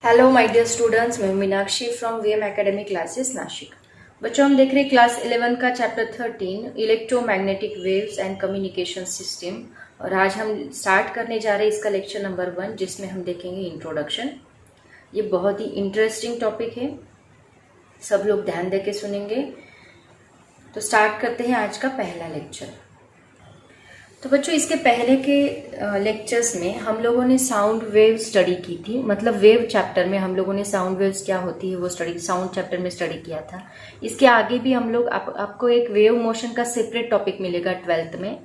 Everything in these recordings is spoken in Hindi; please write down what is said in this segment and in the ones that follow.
हेलो माय डियर स्टूडेंट्स, मैं Meenakshi from VM academy classes Nashik. बच्चों, हम देख रहे हैं क्लास 11 का chapter 13 electromagnetic waves and communication system. और आज हम स्टार्ट करने जा रहे हैं इसका लेक्चर नंबर 1, जिसमें हम देखेंगे इंट्रोडक्शन। ये बहुत ही इंटरेस्टिंग टॉपिक है, सब लोग ध्यान दे के सुनेंगे। तो स्टार्ट करते हैं आज का पहला लेक्चर। तो बच्चों, इसके पहले के लेक्चर्स में हम लोगों ने साउंड वेव स्टडी की थी। मतलब वेव चैप्टर में हम लोगों ने साउंड वेव्स क्या होती है वो साउंड चैप्टर में स्टडी किया था। इसके आगे भी हम लोग आपको एक वेव मोशन का सेपरेट टॉपिक मिलेगा 12th में।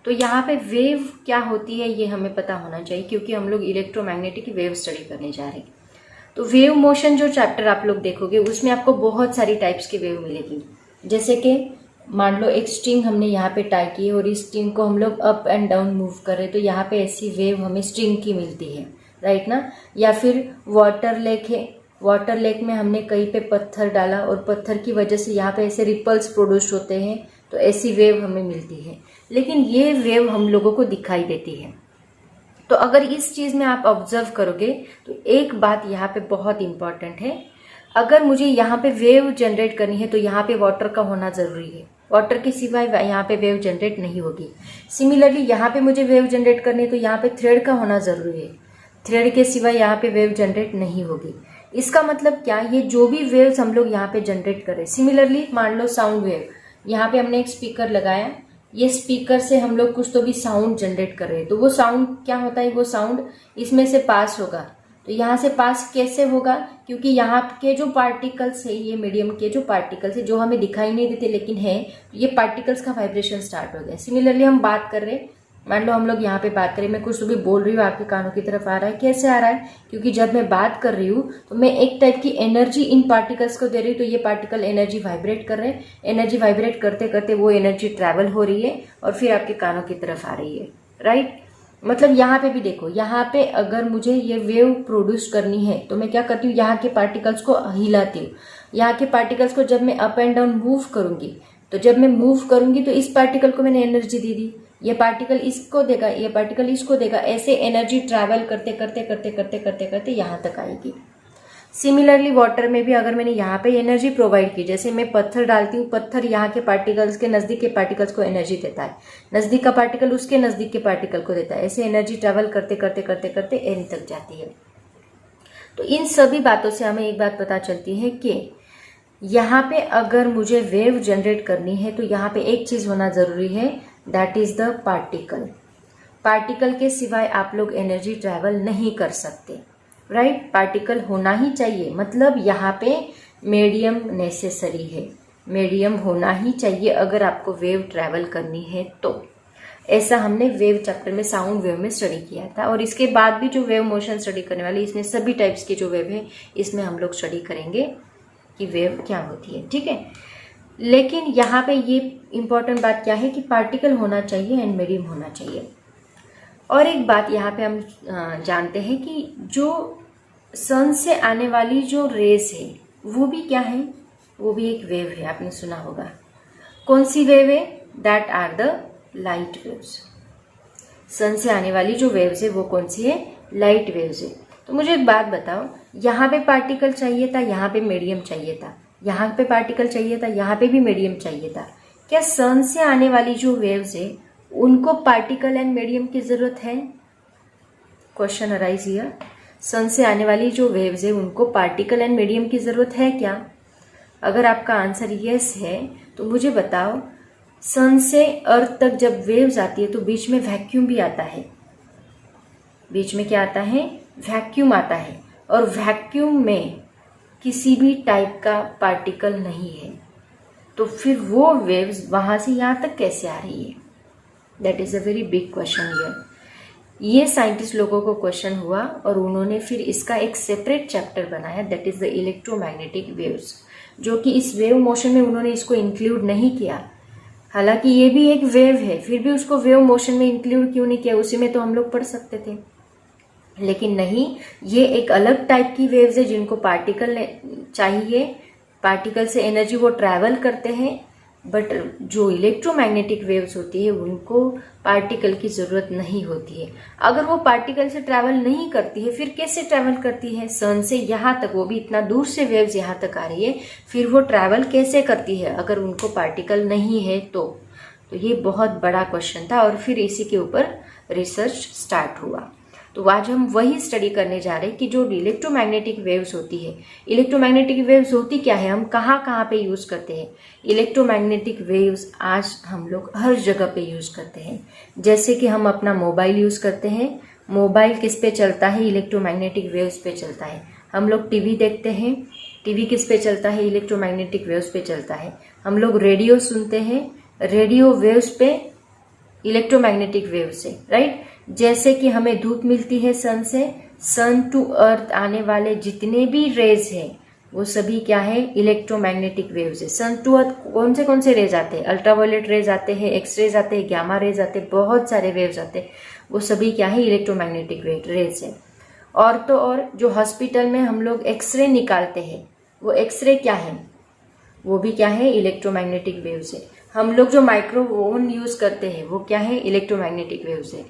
तो यहाँ पे वेव क्या होती है ये हमें पता होना चाहिए, क्योंकि हम लोग इलेक्ट्रोमैग्नेटिक वेव स्टडी करने जा रहे हैं। तो वेव मोशन जो चैप्टर आप लोग देखोगे उसमें आपको बहुत सारी टाइप्स की वेव मिलेगी। जैसे कि मान लो एक स्ट्रिंग हमने यहाँ पे टाई की है और इस स्ट्रिंग को हम लोग अप एंड डाउन मूव कर रहे हैं, तो यहाँ पे ऐसी वेव हमें स्ट्रिंग की मिलती है, राइट ना। या फिर वाटर लेक है, वाटर लेक में हमने कहीं पे पत्थर डाला और पत्थर की वजह से यहाँ पे ऐसे रिपल्स प्रोड्यूस होते हैं, तो ऐसी वेव हमें मिलती है। लेकिन ये वेव हम लोगों को दिखाई देती है। तो अगर इस चीज में आप ऑब्जर्व करोगे तो एक बात यहाँ पे बहुत इंपॉर्टेंट है। अगर मुझे यहाँ पे वेव जनरेट करनी है तो यहाँ पे वाटर का होना जरूरी है। वाटर के सिवाय यहाँ पे वेव जनरेट नहीं होगी। सिमिलरली यहाँ पे मुझे वेव जनरेट करनी है तो यहाँ पे थ्रेड का होना जरूरी है। थ्रेड के सिवाय यहाँ पे वेव जनरेट नहीं होगी। इसका मतलब क्या, ये जो भी वेव्स हम लोग यहाँ पे जनरेट करें, सिमिलरली मान लो साउंड वेव, यहाँ पे हमने एक स्पीकर लगाया, ये स्पीकर से हम लोग कुछ तो भी साउंड जनरेट कर रहे हैं। तो वो साउंड क्या होता है, वो साउंड इसमें से पास होगा। तो यहाँ से पास कैसे होगा, क्योंकि यहाँ के जो पार्टिकल्स है, ये मीडियम के जो पार्टिकल्स है जो हमें दिखाई नहीं देते लेकिन है, ये पार्टिकल्स का वाइब्रेशन स्टार्ट हो गया। सिमिलरली हम बात कर रहे हैं, मान लो हम लोग यहाँ पे बात करें, मैं कुछ तो भी बोल रही हूँ, आपके कानों की तरफ आ रहा है। कैसे आ रहा है, क्योंकि जब मैं बात कर रही हूँ तो मैं एक टाइप की एनर्जी इन पार्टिकल्स को दे रही हूँ, तो ये पार्टिकल एनर्जी वाइब्रेट कर रहे हैं। एनर्जी वाइब्रेट करते करते वो एनर्जी ट्रैवल हो रही है और फिर आपके कानों की तरफ आ रही है, राइट। मतलब यहाँ पे भी देखो, यहाँ पे अगर मुझे ये वेव प्रोड्यूस करनी है तो मैं क्या करती हूँ, यहाँ के पार्टिकल्स को हिलाती हूँ। यहाँ के पार्टिकल्स को जब मैं अप एंड डाउन मूव करूंगी, तो जब मैं मूव करूंगी तो इस पार्टिकल को मैंने एनर्जी दे दी, ये पार्टिकल इसको देगा, ये पार्टिकल इसको देगा। ऐसे एनर्जी ट्रैवल करते करते करते करते करते करते यहाँ तक आएगी। सिमिलरली वाटर में भी अगर मैंने यहाँ पे एनर्जी प्रोवाइड की, जैसे मैं पत्थर डालती हूँ, पत्थर यहाँ के पार्टिकल्स के नजदीक के पार्टिकल्स को एनर्जी देता है, नजदीक का पार्टिकल उसके नजदीक के पार्टिकल को देता है। ऐसे एनर्जी ट्रैवल करते करते करते करते एंड तक जाती है। तो इन सभी बातों से हमें एक बात पता चलती है कि यहाँ पे अगर मुझे वेव जनरेट करनी है तो यहाँ पे एक चीज होना जरूरी है, that is the particle. Particle के सिवाय आप लोग एनर्जी ट्रैवल नहीं कर सकते, राइट। पार्टिकल होना ही चाहिए, मतलब यहाँ पे मीडियम नेसेसरी है, मीडियम होना ही चाहिए अगर आपको वेव ट्रैवल करनी है तो। ऐसा हमने वेव चैप्टर में साउंड वेव में स्टडी किया था। और इसके बाद भी जो वेव मोशन स्टडी करने वाले, इसमें सभी टाइप्स की जो वेव है इसमें हम लोग स्टडी करेंगे कि वेव क्या होती है, ठीक है। लेकिन यहाँ पे ये इंपॉर्टेंट बात क्या है कि पार्टिकल होना चाहिए एंड मीडियम होना चाहिए। और एक बात यहाँ पे हम जानते हैं कि जो सन से आने वाली जो रेज है वो भी क्या है, वो भी एक वेव है। आपने सुना होगा, कौन सी वेव है, that are the light waves. Sun से आने वाली जो वेव्स है वो कौन सी है, लाइट वेव्स है। तो मुझे एक बात बताओ, यहाँ पे पार्टिकल चाहिए था, यहाँ पे मीडियम चाहिए था, यहाँ पे पार्टिकल चाहिए था, यहाँ पे भी मीडियम चाहिए था। क्या सन से आने वाली जो वेव्स है उनको पार्टिकल एंड मीडियम की जरूरत है? Question arise here. सन से आने वाली जो वेव्स है उनको पार्टिकल एंड मीडियम की जरूरत है क्या? अगर आपका आंसर यस है तो मुझे बताओ, सन से अर्थ तक जब वेव्स आती है तो बीच में वैक्यूम भी आता है। बीच में क्या आता है, वैक्यूम आता है। और वैक्यूम में किसी भी टाइप का पार्टिकल नहीं है, तो फिर वो वेव्स वहां से यहां तक कैसे आ रही है? That is a very big question here. ये साइंटिस्ट लोगों को क्वेश्चन हुआ और उन्होंने फिर इसका एक सेपरेट चैप्टर बनाया, that is the electromagnetic waves, जो कि इस वेव मोशन में उन्होंने इसको इंक्लूड नहीं किया। हालांकि ये भी एक वेव है, फिर भी उसको वेव मोशन में इंक्लूड क्यों नहीं किया? उसी में तो हम लोग पढ़ सकते थे, लेकिन नहीं, ये एक अलग टाइप की वेव्स है जिनको पार्टिकल चाहिए। पार्टिकल से एनर्जी वो ट्रैवल करते हैं, बट जो इलेक्ट्रोमैग्नेटिक वेव्स होती है उनको पार्टिकल की ज़रूरत नहीं होती है। अगर वो पार्टिकल से ट्रैवल नहीं करती है फिर कैसे ट्रैवल करती है? सन से यहाँ तक, वो भी इतना दूर से वेव्स यहाँ तक आ रही है, फिर वो ट्रैवल कैसे करती है अगर उनको पार्टिकल नहीं है तो ये बहुत बड़ा क्वेश्चन था और फिर इसी के ऊपर रिसर्च स्टार्ट हुआ। तो आज हम वही स्टडी करने जा रहे हैं कि जो इलेक्ट्रोमैग्नेटिक वेव्स होती है, इलेक्ट्रोमैग्नेटिक वेव्स होती क्या है, हम कहाँ कहाँ पे यूज़ करते हैं। इलेक्ट्रोमैग्नेटिक वेव्स आज हम लोग हर जगह पे यूज़ करते हैं। जैसे कि हम अपना मोबाइल यूज़ करते हैं, मोबाइल किस पे चलता है? इलेक्ट्रोमैग्नेटिक वेव्स पे चलता है। हम लोग टीवी देखते हैं, टीवी किस पे चलता है? इलेक्ट्रोमैग्नेटिक वेव्स पे चलता है। हम लोग रेडियो सुनते हैं, रेडियो वेव्स पे इलेक्ट्रोमैग्नेटिक वेव से, राइट। जैसे कि हमें धूप मिलती है सन से, सन टू अर्थ आने वाले जितने भी रेज हैं वो सभी क्या है? इलेक्ट्रोमैग्नेटिक वेव्स है। सन टू अर्थ कौन से रेज आते हैं? अल्ट्रावायलेट रेज आते हैं, एक्स रेज आते हैं, गामा रेज आते हैं, बहुत सारे वेव्स आते हैं, वो सभी क्या है? इलेक्ट्रोमैग्नेटिक रेज है। और तो और जो हॉस्पिटल में हम लोग एक्सरे निकालते हैं, वो एक्सरे क्या है? वो भी क्या है? इलेक्ट्रोमैग्नेटिक वेव्स है। हम लोग जो माइक्रोवेव यूज करते हैं वो क्या है? इलेक्ट्रोमैग्नेटिक वेव्स है।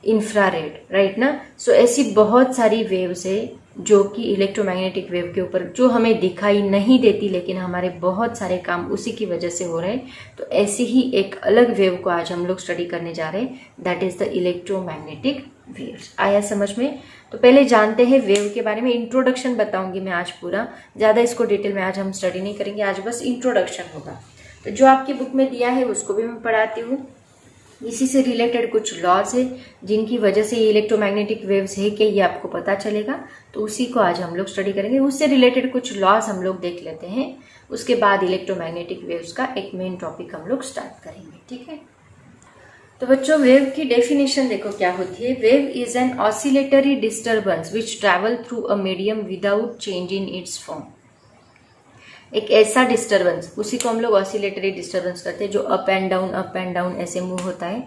इंफ्रारेड, राइट ना। सो ऐसी बहुत सारी वेव्स है जो कि इलेक्ट्रोमैग्नेटिक वेव के ऊपर, जो हमें दिखाई नहीं देती लेकिन हमारे बहुत सारे काम उसी की वजह से हो रहे हैं। तो ऐसी ही एक अलग वेव को आज हम लोग स्टडी करने जा रहे हैं, that is the electromagnetic waves. आया समझ में? तो पहले जानते हैं वेव के बारे में। इंट्रोडक्शन बताऊंगी मैं आज पूरा, ज़्यादा इसको डिटेल में आज हम स्टडी नहीं करेंगे, आज बस इंट्रोडक्शन होगा। तो जो आपकी बुक में दिया है उसको भी मैं पढ़ाती हूँ। इसी से रिलेटेड कुछ लॉज है जिनकी वजह से ये इलेक्ट्रोमैग्नेटिक वेव्स है कि ये आपको पता चलेगा, तो उसी को आज हम लोग स्टडी करेंगे। उससे रिलेटेड कुछ लॉज हम लोग देख लेते हैं, उसके बाद इलेक्ट्रोमैग्नेटिक वेव्स का एक मेन टॉपिक हम लोग स्टार्ट करेंगे, ठीक है। तो बच्चों, वेव की डेफिनेशन देखो क्या होती है। Wave is an oscillatory disturbance which travel through a medium without change in its form. एक ऐसा डिस्टर्बेंस, उसी को हम लोग ऑसिलेटरी डिस्टर्बेंस करते हैं, जो अप एंड डाउन ऐसे मूव होता है,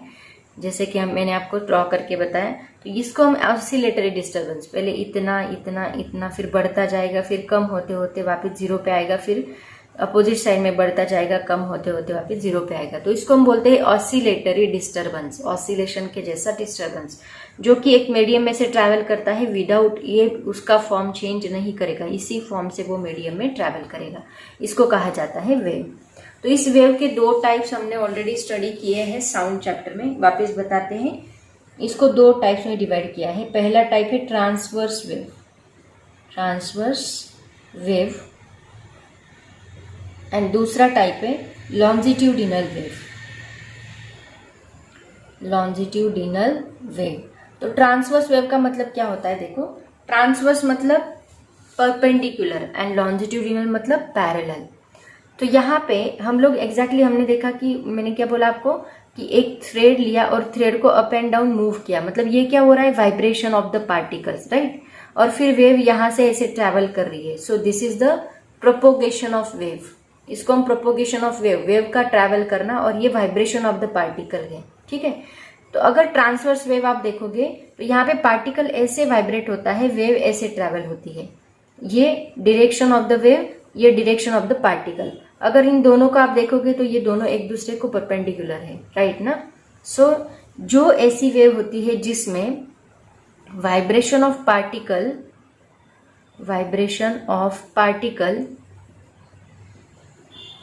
जैसे कि मैंने आपको ड्रॉ करके बताया। तो इसको हम ऑसिलेटरी डिस्टर्बेंस, पहले इतना इतना इतना, फिर बढ़ता जाएगा, फिर कम होते होते वापस जीरो पे आएगा, फिर अपोजिट साइड में बढ़ता जाएगा, कम होते होते वापस जीरो पे आएगा। तो इसको हम बोलते हैं ऑसिलेटरी डिस्टर्बेंस, ऑसिलेशन के जैसा डिस्टर्बेंस, जो कि एक मीडियम में से ट्रैवल करता है विदाउट, ये उसका फॉर्म चेंज नहीं करेगा, इसी फॉर्म से वो मीडियम में ट्रैवल करेगा। इसको कहा जाता है वेव। तो इस वेव के दो टाइप्स हमने ऑलरेडी स्टडी किए हैं साउंड चैप्टर में, वापस बताते हैं। इसको दो टाइप्स में डिवाइड किया है। पहला टाइप है transverse wave, transverse wave, and दूसरा टाइप है लॉन्जिट्यूडिनल वेव, लॉन्जिट्यूडिनल वेव। तो ट्रांसवर्स वेव का मतलब क्या होता है? देखो, ट्रांसवर्स मतलब परपेंडिकुलर एंड लॉन्जिट्यूडिनल मतलब पैरेलल। तो यहाँ पे हम लोग एग्जैक्टली हमने देखा कि मैंने क्या बोला आपको कि एक थ्रेड लिया और थ्रेड को अप एंड डाउन मूव किया, मतलब ये क्या हो रहा है? Vibration of the particles, right. और फिर वेव यहाँ से ऐसे ट्रैवल कर रही है। So this is the propagation of wave. इसको हम प्रोपोगेशन ऑफ वेव, वेव का ट्रैवल करना, और ये वाइब्रेशन ऑफ द पार्टिकल है, ठीक है। तो अगर ट्रांसवर्स वेव आप देखोगे तो यहाँ पे पार्टिकल ऐसे वाइब्रेट होता है, वेव ऐसे ट्रैवल होती है। ये डायरेक्शन ऑफ द वेव, ये डायरेक्शन ऑफ द पार्टिकल। अगर इन दोनों को आप देखोगे तो ये दोनों एक दूसरे को परपेंडिकुलर है, राइट ना। सो जो ऐसी वेव होती है जिसमें vibration of particle, vibration of particle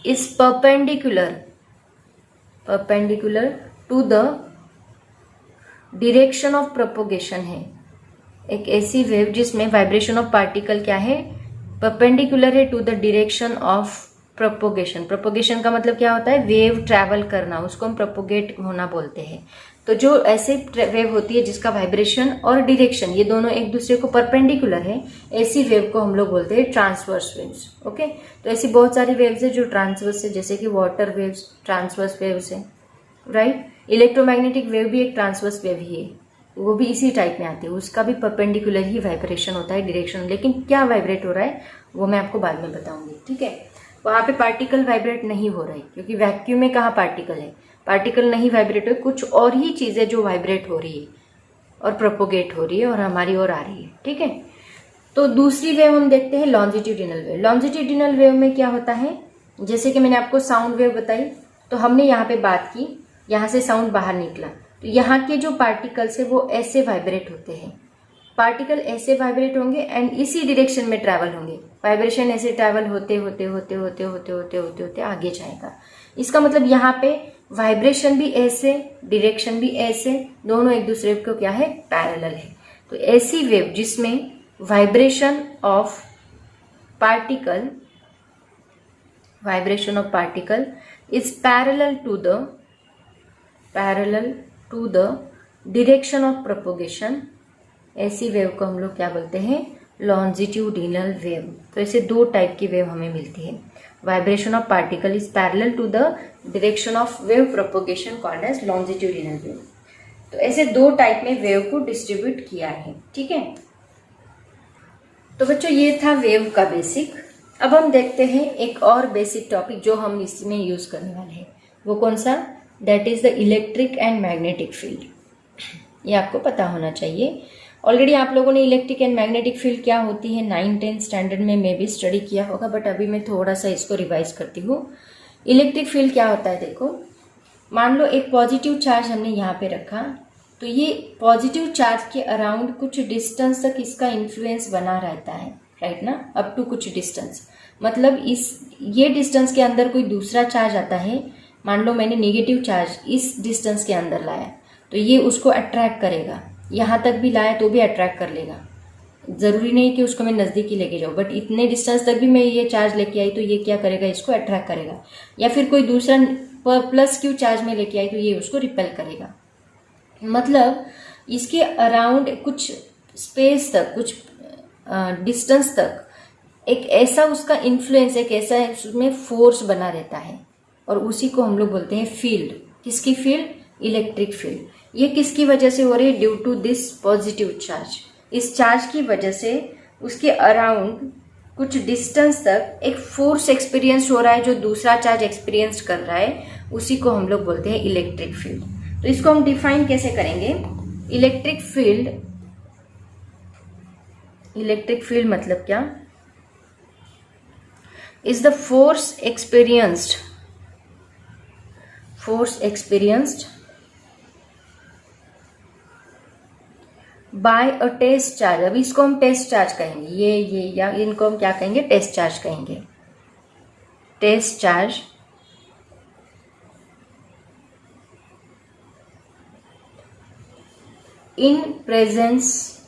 is perpendicular to the direction of propagation है। एक ऐसी वेव जिसमें वाइब्रेशन ऑफ पार्टिकल क्या है? परपेंडिकुलर है to the direction of propagation. Propagation का मतलब क्या होता है? वेव ट्रैवल करना, उसको हम प्रोपोगेट होना बोलते हैं। तो जो ऐसे वेव होती है जिसका वाइब्रेशन और डायरेक्शन ये दोनों एक दूसरे को परपेंडिकुलर है, ऐसी वेव को हम लोग बोलते हैं ट्रांसवर्स वेव्स, ओके। तो ऐसी बहुत सारी वेव्स है जो ट्रांसवर्स है, जैसे कि वाटर वेव्स ट्रांसवर्स वेव्स है, राइट। इलेक्ट्रोमैग्नेटिक वेव भी एक ट्रांसवर्स वेव ही है, वो भी इसी टाइप में आती है, उसका भी परपेंडिकुलर ही वाइब्रेशन होता है, डायरेक्शन। लेकिन क्या वाइब्रेट हो रहा है वो मैं आपको बाद में बताऊंगी, ठीक है। वहां पे पार्टिकल वाइब्रेट नहीं हो रहा है, क्योंकि वैक्यूम में कहाँ पार्टिकल है? पार्टिकल नहीं वाइब्रेट हो, कुछ और ही चीजें जो वाइब्रेट हो रही है और प्रोपोगेट हो रही है और हमारी ओर आ रही है, ठीक है। तो दूसरी वेव हम देखते हैं लॉन्जिट्यूडिनल वेव। लॉन्जिट्यूडिनल वेव में क्या होता है? जैसे कि मैंने आपको साउंड वेव बताई, तो हमने यहाँ पे बात की, यहाँ से साउंड बाहर निकला, तो यहाँ के जो पार्टिकल्स है वो ऐसे वाइब्रेट होते हैं, पार्टिकल ऐसे वाइब्रेट होंगे एंड इसी डायरेक्शन में ट्रैवल होंगे। वाइब्रेशन ऐसे ट्रैवल होते होते होते होते होते होते होते होते आगे जाएगा। इसका मतलब यहाँ पे वाइब्रेशन भी ऐसे, डायरेक्शन भी ऐसे, दोनों एक दूसरे को क्या है, पैरेलल है। तो ऐसी वेव जिसमें vibration of particle is parallel to the direction of propagation, ऐसी वेव को हम लोग क्या बोलते हैं, लॉन्जिट्यूडिनल वेव। तो ऐसे दो टाइप की वेव हमें मिलती है। Vibration of particle is parallel to the direction of wave propagation called as longitudinal wave. तो ऐसे दो टाइप में वेव को डिस्ट्रीब्यूट किया है, ठीक है। तो बच्चों ये था वेव का बेसिक। अब हम देखते हैं एक और बेसिक टॉपिक जो हम इसमें यूज करने वाले हैं, वो कौन सा, that is the electric and magnetic field. ये आपको पता होना चाहिए। ऑलरेडी आप लोगों ने इलेक्ट्रिक एंड मैग्नेटिक फील्ड क्या होती है 9-10 स्टैंडर्ड में मे भी स्टडी किया होगा, बट अभी मैं थोड़ा सा इसको रिवाइज करती हूँ। इलेक्ट्रिक फील्ड क्या होता है, देखो मान लो एक पॉजिटिव चार्ज हमने यहाँ पे रखा, तो ये पॉजिटिव चार्ज के अराउंड कुछ डिस्टेंस तक इसका इन्फ्लुएंस बना रहता है, राइट ना, अप टू कुछ डिस्टेंस। मतलब ये डिस्टेंस के अंदर कोई दूसरा चार्ज आता है, मान लो मैंने नेगेटिव चार्ज इस डिस्टेंस के अंदर लाया, तो ये उसको अट्रैक्ट करेगा, यहाँ तक भी लाया तो भी अट्रैक्ट कर लेगा। ज़रूरी नहीं कि उसको मैं नज़दीकी लेके जाऊँ, बट इतने डिस्टेंस तक भी मैं ये चार्ज लेके आई तो ये क्या करेगा, इसको अट्रैक्ट करेगा। या फिर कोई दूसरा प्लस क्यू चार्ज में लेके आई तो ये उसको रिपेल करेगा। मतलब इसके अराउंड कुछ स्पेस तक, कुछ डिस्टेंस तक एक ऐसा उसका इन्फ्लुएंस, एक ऐसा उसमें फोर्स बना रहता है, और उसी को हम लोग बोलते हैं फील्ड। किसकी फील्ड, इलेक्ट्रिक फील्ड। ये किसकी वजह से हो रही है, due to this positive charge. इस चार्ज की वजह से उसके अराउंड कुछ डिस्टेंस तक एक फोर्स एक्सपीरियंस हो रहा है जो दूसरा चार्ज एक्सपीरियंस कर रहा है, उसी को हम लोग बोलते हैं इलेक्ट्रिक फील्ड। तो इसको हम डिफाइन कैसे करेंगे, इलेक्ट्रिक फील्ड मतलब क्या, is the force experienced by a test charge. अब इसको हम टेस्ट चार्ज कहेंगे, ये या इनको हम क्या कहेंगे, टेस्ट चार्ज कहेंगे। Test charge in presence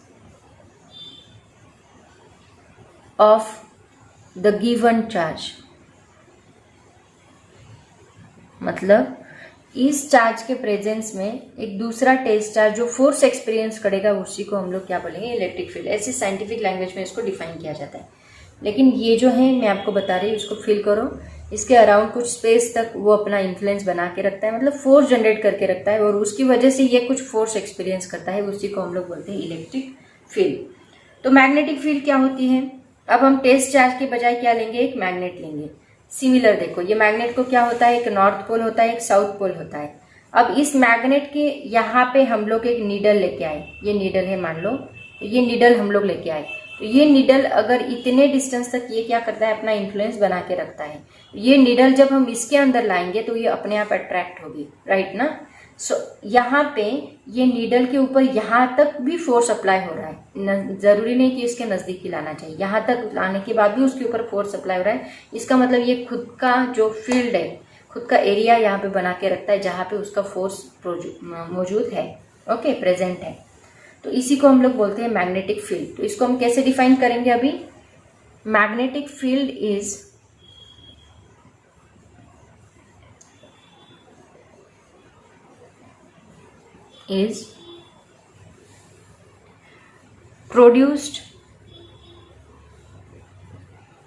of the given charge. मतलब इस चार्ज के प्रेजेंस में एक दूसरा टेस्ट चार्ज जो फोर्स एक्सपीरियंस करेगा, उसी को हम लोग क्या बोलेंगे, इलेक्ट्रिक फील्ड। ऐसे साइंटिफिक लैंग्वेज में इसको डिफाइन किया जाता है। लेकिन ये जो है मैं आपको बता रही हूँ, इसको फील करो, इसके अराउंड कुछ स्पेस तक वो अपना इन्फ्लुएंस बना के रखता है, मतलब फोर्स जनरेट करके रखता है, और उसकी वजह से ये कुछ फोर्स एक्सपीरियंस करता है, उसी को हम लोग बोलते हैं इलेक्ट्रिक फील्ड। तो मैग्नेटिक फील्ड क्या होती है, अब हम टेस्ट चार्ज के बजाय क्या लेंगे, एक मैग्नेट लेंगे। सिमिलर देखो, ये मैग्नेट को क्या होता है, एक नॉर्थ पोल होता है, एक साउथ पोल होता है। अब इस मैग्नेट के यहाँ पे हम लोग एक नीडल लेके आए, ये नीडल है मान लो, तो ये नीडल हम लोग लेके आए, तो ये नीडल अगर इतने डिस्टेंस तक ये क्या करता है, अपना इन्फ्लुएंस बना के रखता है। ये नीडल जब हम इसके अंदर लाएंगे तो ये अपने आप अट्रैक्ट होगी, राइट ना। सो यहाँ पे ये नीडल के ऊपर यहाँ तक भी फोर्स अप्लाई हो रहा है, जरूरी नहीं कि इसके नजदीक ही लाना चाहिए, यहाँ तक लाने के बाद भी उसके ऊपर फोर्स अप्लाई हो रहा है। इसका मतलब ये खुद का जो फील्ड है, खुद का एरिया यहाँ पे बना के रखता है जहाँ पे उसका फोर्स मौजूद है, ओके, प्रेजेंट है। तो इसी को हम लोग बोलते हैं मैग्नेटिक फील्ड। तो इसको हम कैसे डिफाइन करेंगे, अभी magnetic field is produced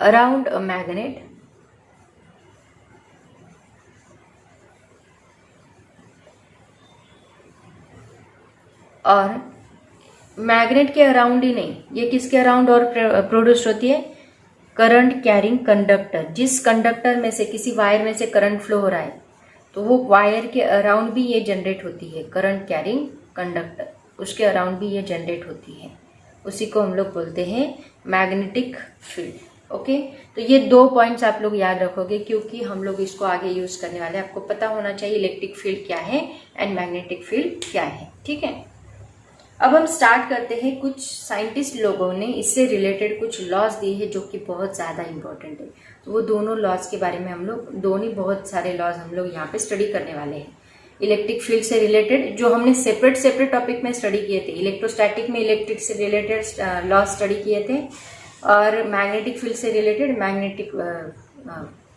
around a magnet और मैग्नेट के अराउंड ही नहीं, ये किसके अराउंड और प्रोड्यूस होती है, करंट कैरिंग कंडक्टर। जिस कंडक्टर में से, किसी वायर में से करंट फ्लो हो रहा है, तो वो वायर के अराउंड भी ये जनरेट होती है, करंट कैरिंग कंडक्टर, उसके अराउंड भी ये जनरेट होती है, उसी को हम लोग बोलते हैं मैग्नेटिक फील्ड। ओके, तो ये 2 पॉइंट्स आप लोग याद रखोगे क्योंकि हम लोग इसको आगे यूज करने वाले हैं। आपको पता होना चाहिए इलेक्ट्रिक फील्ड क्या है एंड मैग्नेटिक फील्ड क्या है। ठीक है, अब हम स्टार्ट करते हैं। कुछ साइंटिस्ट लोगों ने इससे रिलेटेड कुछ लॉज दिए हैं जो कि बहुत ज़्यादा इंपॉर्टेंट है। तो वो दोनों लॉज के बारे में हम लोग दोनों बहुत सारे लॉज हम लोग यहाँ पे स्टडी करने वाले हैं। इलेक्ट्रिक फील्ड से रिलेटेड जो हमने सेपरेट टॉपिक में स्टडी किए थे, इलेक्ट्रोस्टैटिक में इलेक्ट्रिक से रिलेटेड लॉज स्टडी किए थे, और मैग्नेटिक फील्ड से रिलेटेड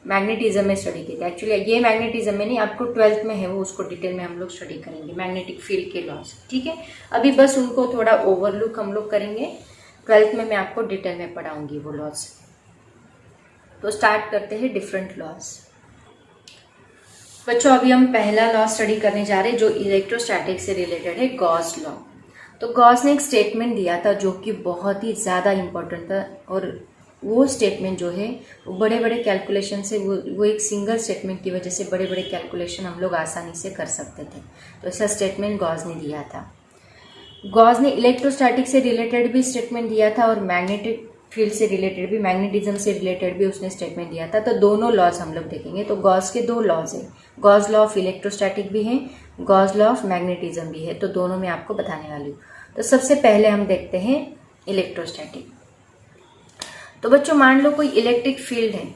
मैग्नेटिज्म में स्टडी किए थे। एक्चुअली ये मैग्नेटिज्म में नहीं, आपको 12th में है वो, उसको डिटेल में हम लोग स्टडी करेंगे मैग्नेटिक फील्ड के लॉज। ठीक है, अभी बस उनको थोड़ा ओवरलुक हम लोग करेंगे, 12th में मैं आपको डिटेल में पढ़ाऊंगी वो लॉज। तो स्टार्ट करते हैं डिफरेंट लॉज। बच्चों अभी हम पहला लॉ स्टडी करने जा रहे हैं जो इलेक्ट्रोस्टैटिक से रिलेटेड है, गॉस लॉ। तो गॉस ने एक स्टेटमेंट दिया था जो कि बहुत ही ज़्यादा इम्पोर्टेंट था, और वो स्टेटमेंट जो है वो बड़े बड़े कैलकुलेशन से वो एक सिंगल स्टेटमेंट की वजह से बड़े बड़े कैलकुलेशन हम लोग आसानी से कर सकते थे। तो ऐसा स्टेटमेंट गॉस ने दिया था। गॉस ने इलेक्ट्रोस्टैटिक से रिलेटेड भी स्टेटमेंट दिया था और मैग्नेटिक फील्ड से रिलेटेड भी, मैग्नेटिज्म से रिलेटेड भी उसने स्टेटमेंट दिया था। तो दोनों लॉज हम लोग देखेंगे। तो गॉस के 2 लॉज है, गॉस लॉ ऑफ इलेक्ट्रोस्टैटिक भी है, गॉस लॉ ऑफ मैग्नेटिज्म भी है। तो दोनों में आपको बताने वाली हूँ। तो सबसे पहले हम देखते हैं इलेक्ट्रोस्टैटिक। तो बच्चों मान लो कोई इलेक्ट्रिक फील्ड है,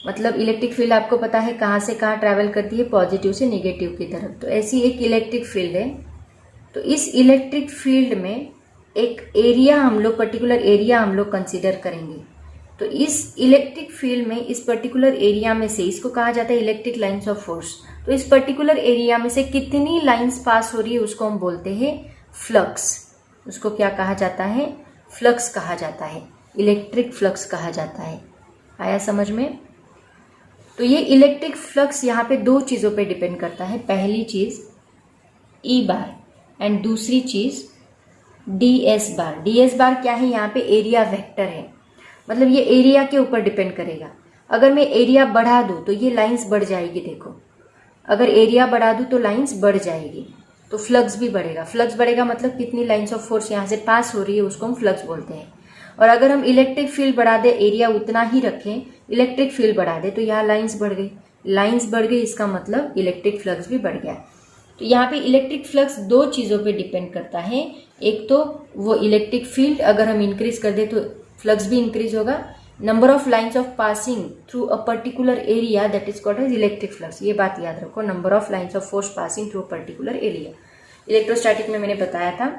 मतलब इलेक्ट्रिक फील्ड आपको पता है कहाँ से कहाँ ट्रैवल करती है, पॉजिटिव से नेगेटिव की तरफ। तो ऐसी एक इलेक्ट्रिक फील्ड है। तो इस इलेक्ट्रिक फील्ड में एक एरिया हम लोग, पर्टिकुलर एरिया हम लोग कंसीडर करेंगे। तो इस इलेक्ट्रिक फील्ड में इस पर्टिकुलर एरिया में से, इसको कहा जाता है इलेक्ट्रिक लाइंस ऑफ फोर्स। तो इस पर्टिकुलर एरिया में से कितनी लाइंस पास हो रही है उसको हम बोलते हैं फ्लक्स। उसको क्या कहा जाता है? फ्लक्स कहा जाता है, इलेक्ट्रिक फ्लक्स कहा जाता है। आया समझ में? तो ये इलेक्ट्रिक फ्लक्स यहाँ पे 2 चीज़ों पे डिपेंड करता है। पहली चीज़ ई बार एंड दूसरी चीज़ ds बार। ds बार क्या है? यहाँ पे एरिया वेक्टर है, मतलब ये एरिया के ऊपर डिपेंड करेगा। अगर मैं एरिया बढ़ा दूँ तो ये लाइंस बढ़ जाएगी। देखो, अगर एरिया बढ़ा दूँ तो लाइंस बढ़ जाएगी, तो फ्लक्स भी बढ़ेगा। फ्लक्स बढ़ेगा मतलब कितनी लाइंस ऑफ फोर्स यहाँ से पास हो रही है उसको हम फ्लक्स बोलते हैं। और अगर हम इलेक्ट्रिक फील्ड बढ़ा दे, एरिया उतना ही रखें, इलेक्ट्रिक फील्ड बढ़ा दे, तो यहाँ लाइंस बढ़ गई। लाइंस बढ़ गई इसका मतलब इलेक्ट्रिक फ्लक्स भी बढ़ गया। तो यहाँ पे इलेक्ट्रिक फ्लक्स 2 चीज़ों पे डिपेंड करता है। एक तो वो इलेक्ट्रिक फील्ड अगर हम इंक्रीज कर दे तो फ्लक्स भी इंक्रीज होगा। Number of lines of passing through a particular area that is called as electric flux. ये बात याद रखो, number of lines of force passing through a particular area. Electrostatic में मैंने बताया था।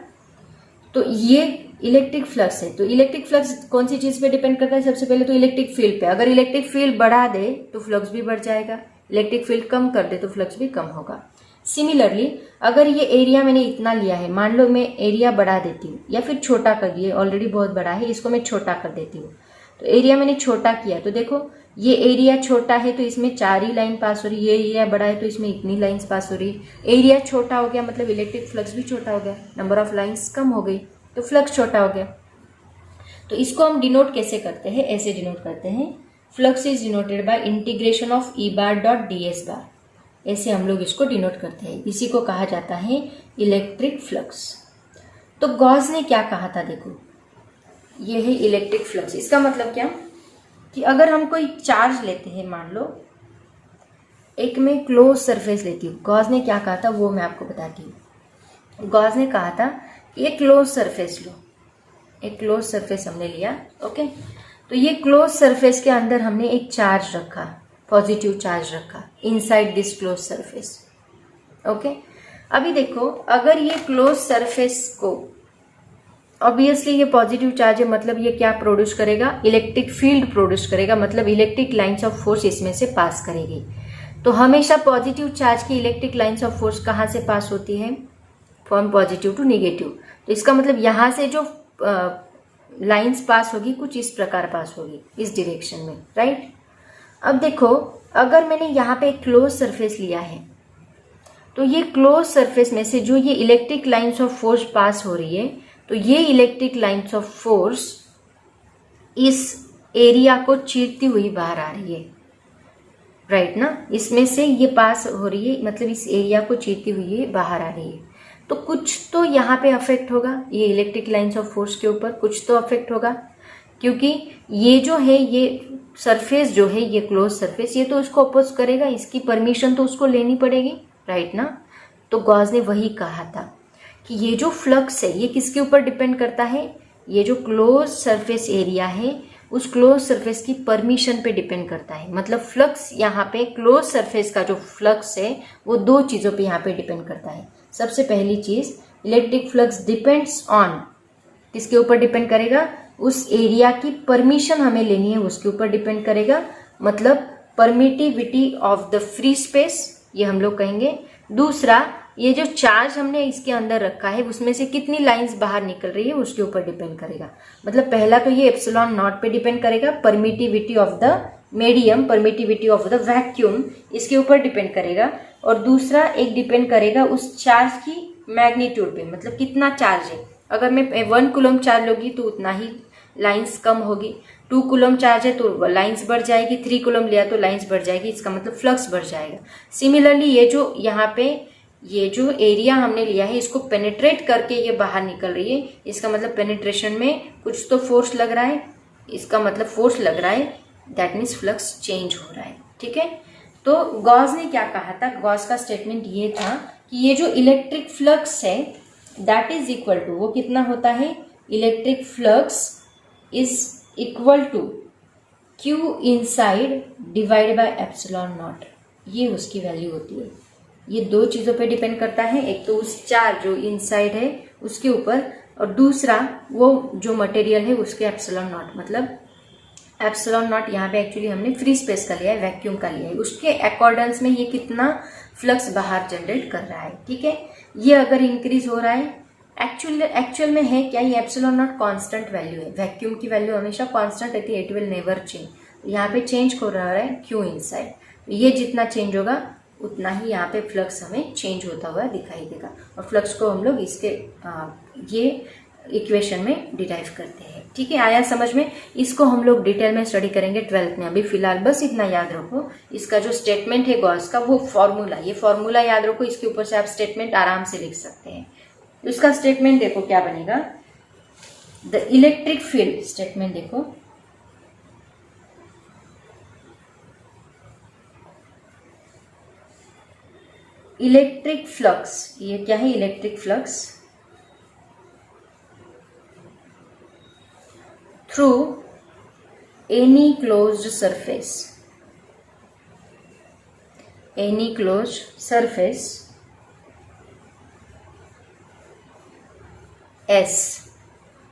तो ये इलेक्ट्रिक फ्लक्स है। तो इलेक्ट्रिक फ्लक्स कौन सी चीज़ पे डिपेंड करता है? सबसे पहले तो इलेक्ट्रिक फील्ड पे। अगर इलेक्ट्रिक फील्ड बढ़ा दे तो फ्लक्स भी बढ़ जाएगा, इलेक्ट्रिक फील्ड कम कर दे तो फ्लक्स भी कम होगा। सिमिलरली अगर ये एरिया मैंने इतना लिया है, मान लो मैं एरिया बढ़ा देती हूँ या फिर छोटा कर दिए, ऑलरेडी बहुत बड़ा है, इसको मैं छोटा कर देती हूँ। तो एरिया मैंने छोटा किया, तो देखो ये एरिया छोटा है तो इसमें 4 ही लाइन पास हो रही है, ये एरिया बड़ा है तो इसमें इतनी लाइंस पास हो रही है। एरिया छोटा हो गया मतलब इलेक्ट्रिक फ्लक्स भी छोटा हो गया, नंबर ऑफ लाइंस कम हो गई तो फ्लक्स छोटा हो गया। तो इसको हम डिनोट कैसे करते हैं? ऐसे डिनोट करते हैं, flux is denoted by integration of E bar dot D S bar. ऐसे हम लोग इसको डिनोट करते हैं। इसी को कहा जाता है इलेक्ट्रिक फ्लक्स। तो गॉस ने क्या कहा था? देखो ये है इलेक्ट्रिक फ्लक्स। इसका मतलब क्या कि अगर हम कोई चार्ज लेते हैं, मान लो एक में क्लोज सरफेस लेती हूँ। गॉस ने क्या कहा था वो मैं आपको बताती हूँ। गॉस ने कहा था कि एक क्लोज सरफेस लो, एक क्लोज सरफेस हमने लिया। ओके, तो ये क्लोज सरफेस के अंदर हमने एक चार्ज रखा, पॉजिटिव चार्ज रखा inside this close surface. Okay, अभी देखो अगर ये क्लोज सरफेस को, ऑब्वियसली ये पॉजिटिव चार्ज है मतलब ये क्या प्रोड्यूस करेगा? इलेक्ट्रिक फील्ड प्रोड्यूस करेगा, मतलब इलेक्ट्रिक लाइंस ऑफ फोर्स इसमें से पास करेगी। तो हमेशा पॉजिटिव चार्ज की इलेक्ट्रिक लाइंस ऑफ फोर्स कहाँ से पास होती है? From positive to negative. तो इसका मतलब यहाँ से जो लाइंस पास होगी कुछ इस प्रकार पास होगी, इस डायरेक्शन में, राइट? अब देखो अगर मैंने यहाँ पे एक क्लोज सरफेस लिया है, तो ये क्लोज सरफेस में से जो ये electric lines of force pass हो रही है, तो ये इलेक्ट्रिक लाइंस ऑफ फोर्स इस एरिया को चीरती हुई बाहर आ रही है, राइट ना? इसमें से ये पास हो रही है, मतलब इस एरिया को चीरती हुई बाहर आ रही है। तो कुछ तो यहाँ पे अफेक्ट होगा, ये इलेक्ट्रिक लाइंस ऑफ फोर्स के ऊपर कुछ तो अफेक्ट होगा, क्योंकि ये जो है ये सरफेस जो है ये क्लोज सरफेस, ये तो उसको अपोज करेगा, इसकी परमिशन तो उसको लेनी पड़ेगी, राइट ना। तो गॉस ने वही कहा था कि ये जो फ्लक्स है ये किसके ऊपर डिपेंड करता है, ये जो क्लोज सरफेस एरिया है उस क्लोज सरफेस की परमिशन पे डिपेंड करता है। मतलब फ्लक्स यहाँ पे क्लोज सरफेस का जो फ्लक्स है वो दो चीज़ों पे यहाँ पे डिपेंड करता है। सबसे पहली चीज़, इलेक्ट्रिक फ्लक्स डिपेंड्स ऑन, किसके ऊपर डिपेंड करेगा, उस एरिया की परमिशन हमें लेनी है उसके ऊपर डिपेंड करेगा। मतलब permittivity of the free space, ये हम लोग कहेंगे। दूसरा, ये जो चार्ज हमने इसके अंदर रखा है उसमें से कितनी लाइंस बाहर निकल रही है उसके ऊपर डिपेंड करेगा। मतलब पहला तो ये एप्सिलॉन नॉट पे डिपेंड करेगा, permittivity of the medium, permittivity of the vacuum, इसके ऊपर डिपेंड करेगा। और दूसरा एक डिपेंड करेगा उस चार्ज की मैग्नीट्यूड पे, मतलब कितना चार्ज है। अगर मैं 1 कूलम चार्ज लूंगी तो उतना ही लाइंस कम होगी, 2 कूलम चार्ज है तो लाइंस बढ़ जाएगी, 3 कूलम लिया तो लाइंस बढ़ जाएगी, इसका मतलब फ्लक्स बढ़ जाएगा। सिमिलरली ये जो यहाँ पे ये जो एरिया हमने लिया है इसको पेनिट्रेट करके ये बाहर निकल रही है, इसका मतलब पेनिट्रेशन में कुछ तो फोर्स लग रहा है, इसका मतलब फोर्स लग रहा है, दैट मीन्स फ्लक्स चेंज हो रहा है, ठीक है। तो गॉस ने क्या कहा था, गॉस का स्टेटमेंट ये था कि ये जो इलेक्ट्रिक फ्लक्स है दैट इज इक्वल टू, वो कितना होता है, electric flux is equal to Q inside divide by epsilon naught, ये उसकी वैल्यू होती है। ये दो चीज़ों पे डिपेंड करता है, एक तो उस चार्ज जो इनसाइड है उसके ऊपर, और दूसरा वो जो मटेरियल है उसके एप्सिलॉन नॉट। मतलब एप्सिलॉन नॉट यहाँ पे एक्चुअली हमने फ्री स्पेस का लिया है, वैक्यूम का लिया है, उसके अकॉर्डेंस में ये कितना फ्लक्स बाहर जनरेट कर रहा है, ठीक है। ये अगर इंक्रीज हो रहा है, एक्चुअल में है क्या, ये एप्सिलॉन नॉट कांस्टेंट वैल्यू है, वैक्यूम की वैल्यू हमेशा कांस्टेंट रहती है, इट विल नेवर चेंज। यहाँ पे चेंज हो रहा है क्यू इनसाइड, ये जितना चेंज होगा उतना ही यहाँ पे फ्लक्स हमें चेंज होता हुआ दिखाई देगा। और फ्लक्स को हम लोग इसके ये इक्वेशन में डिराइव करते हैं, ठीक है। आया समझ में, इसको हम लोग डिटेल में स्टडी करेंगे 12th में। अभी फिलहाल बस इतना याद रखो, इसका जो स्टेटमेंट है गॉस का वो फॉर्मूला, ये फॉर्मूला याद रखो, इसके ऊपर से आप स्टेटमेंट आराम से लिख सकते हैं। तो इसका स्टेटमेंट देखो क्या बनेगा, द इलेक्ट्रिक फील्ड, स्टेटमेंट देखो, इलेक्ट्रिक फ्लक्स, ये क्या है, electric flux through any closed surface, any closed surface S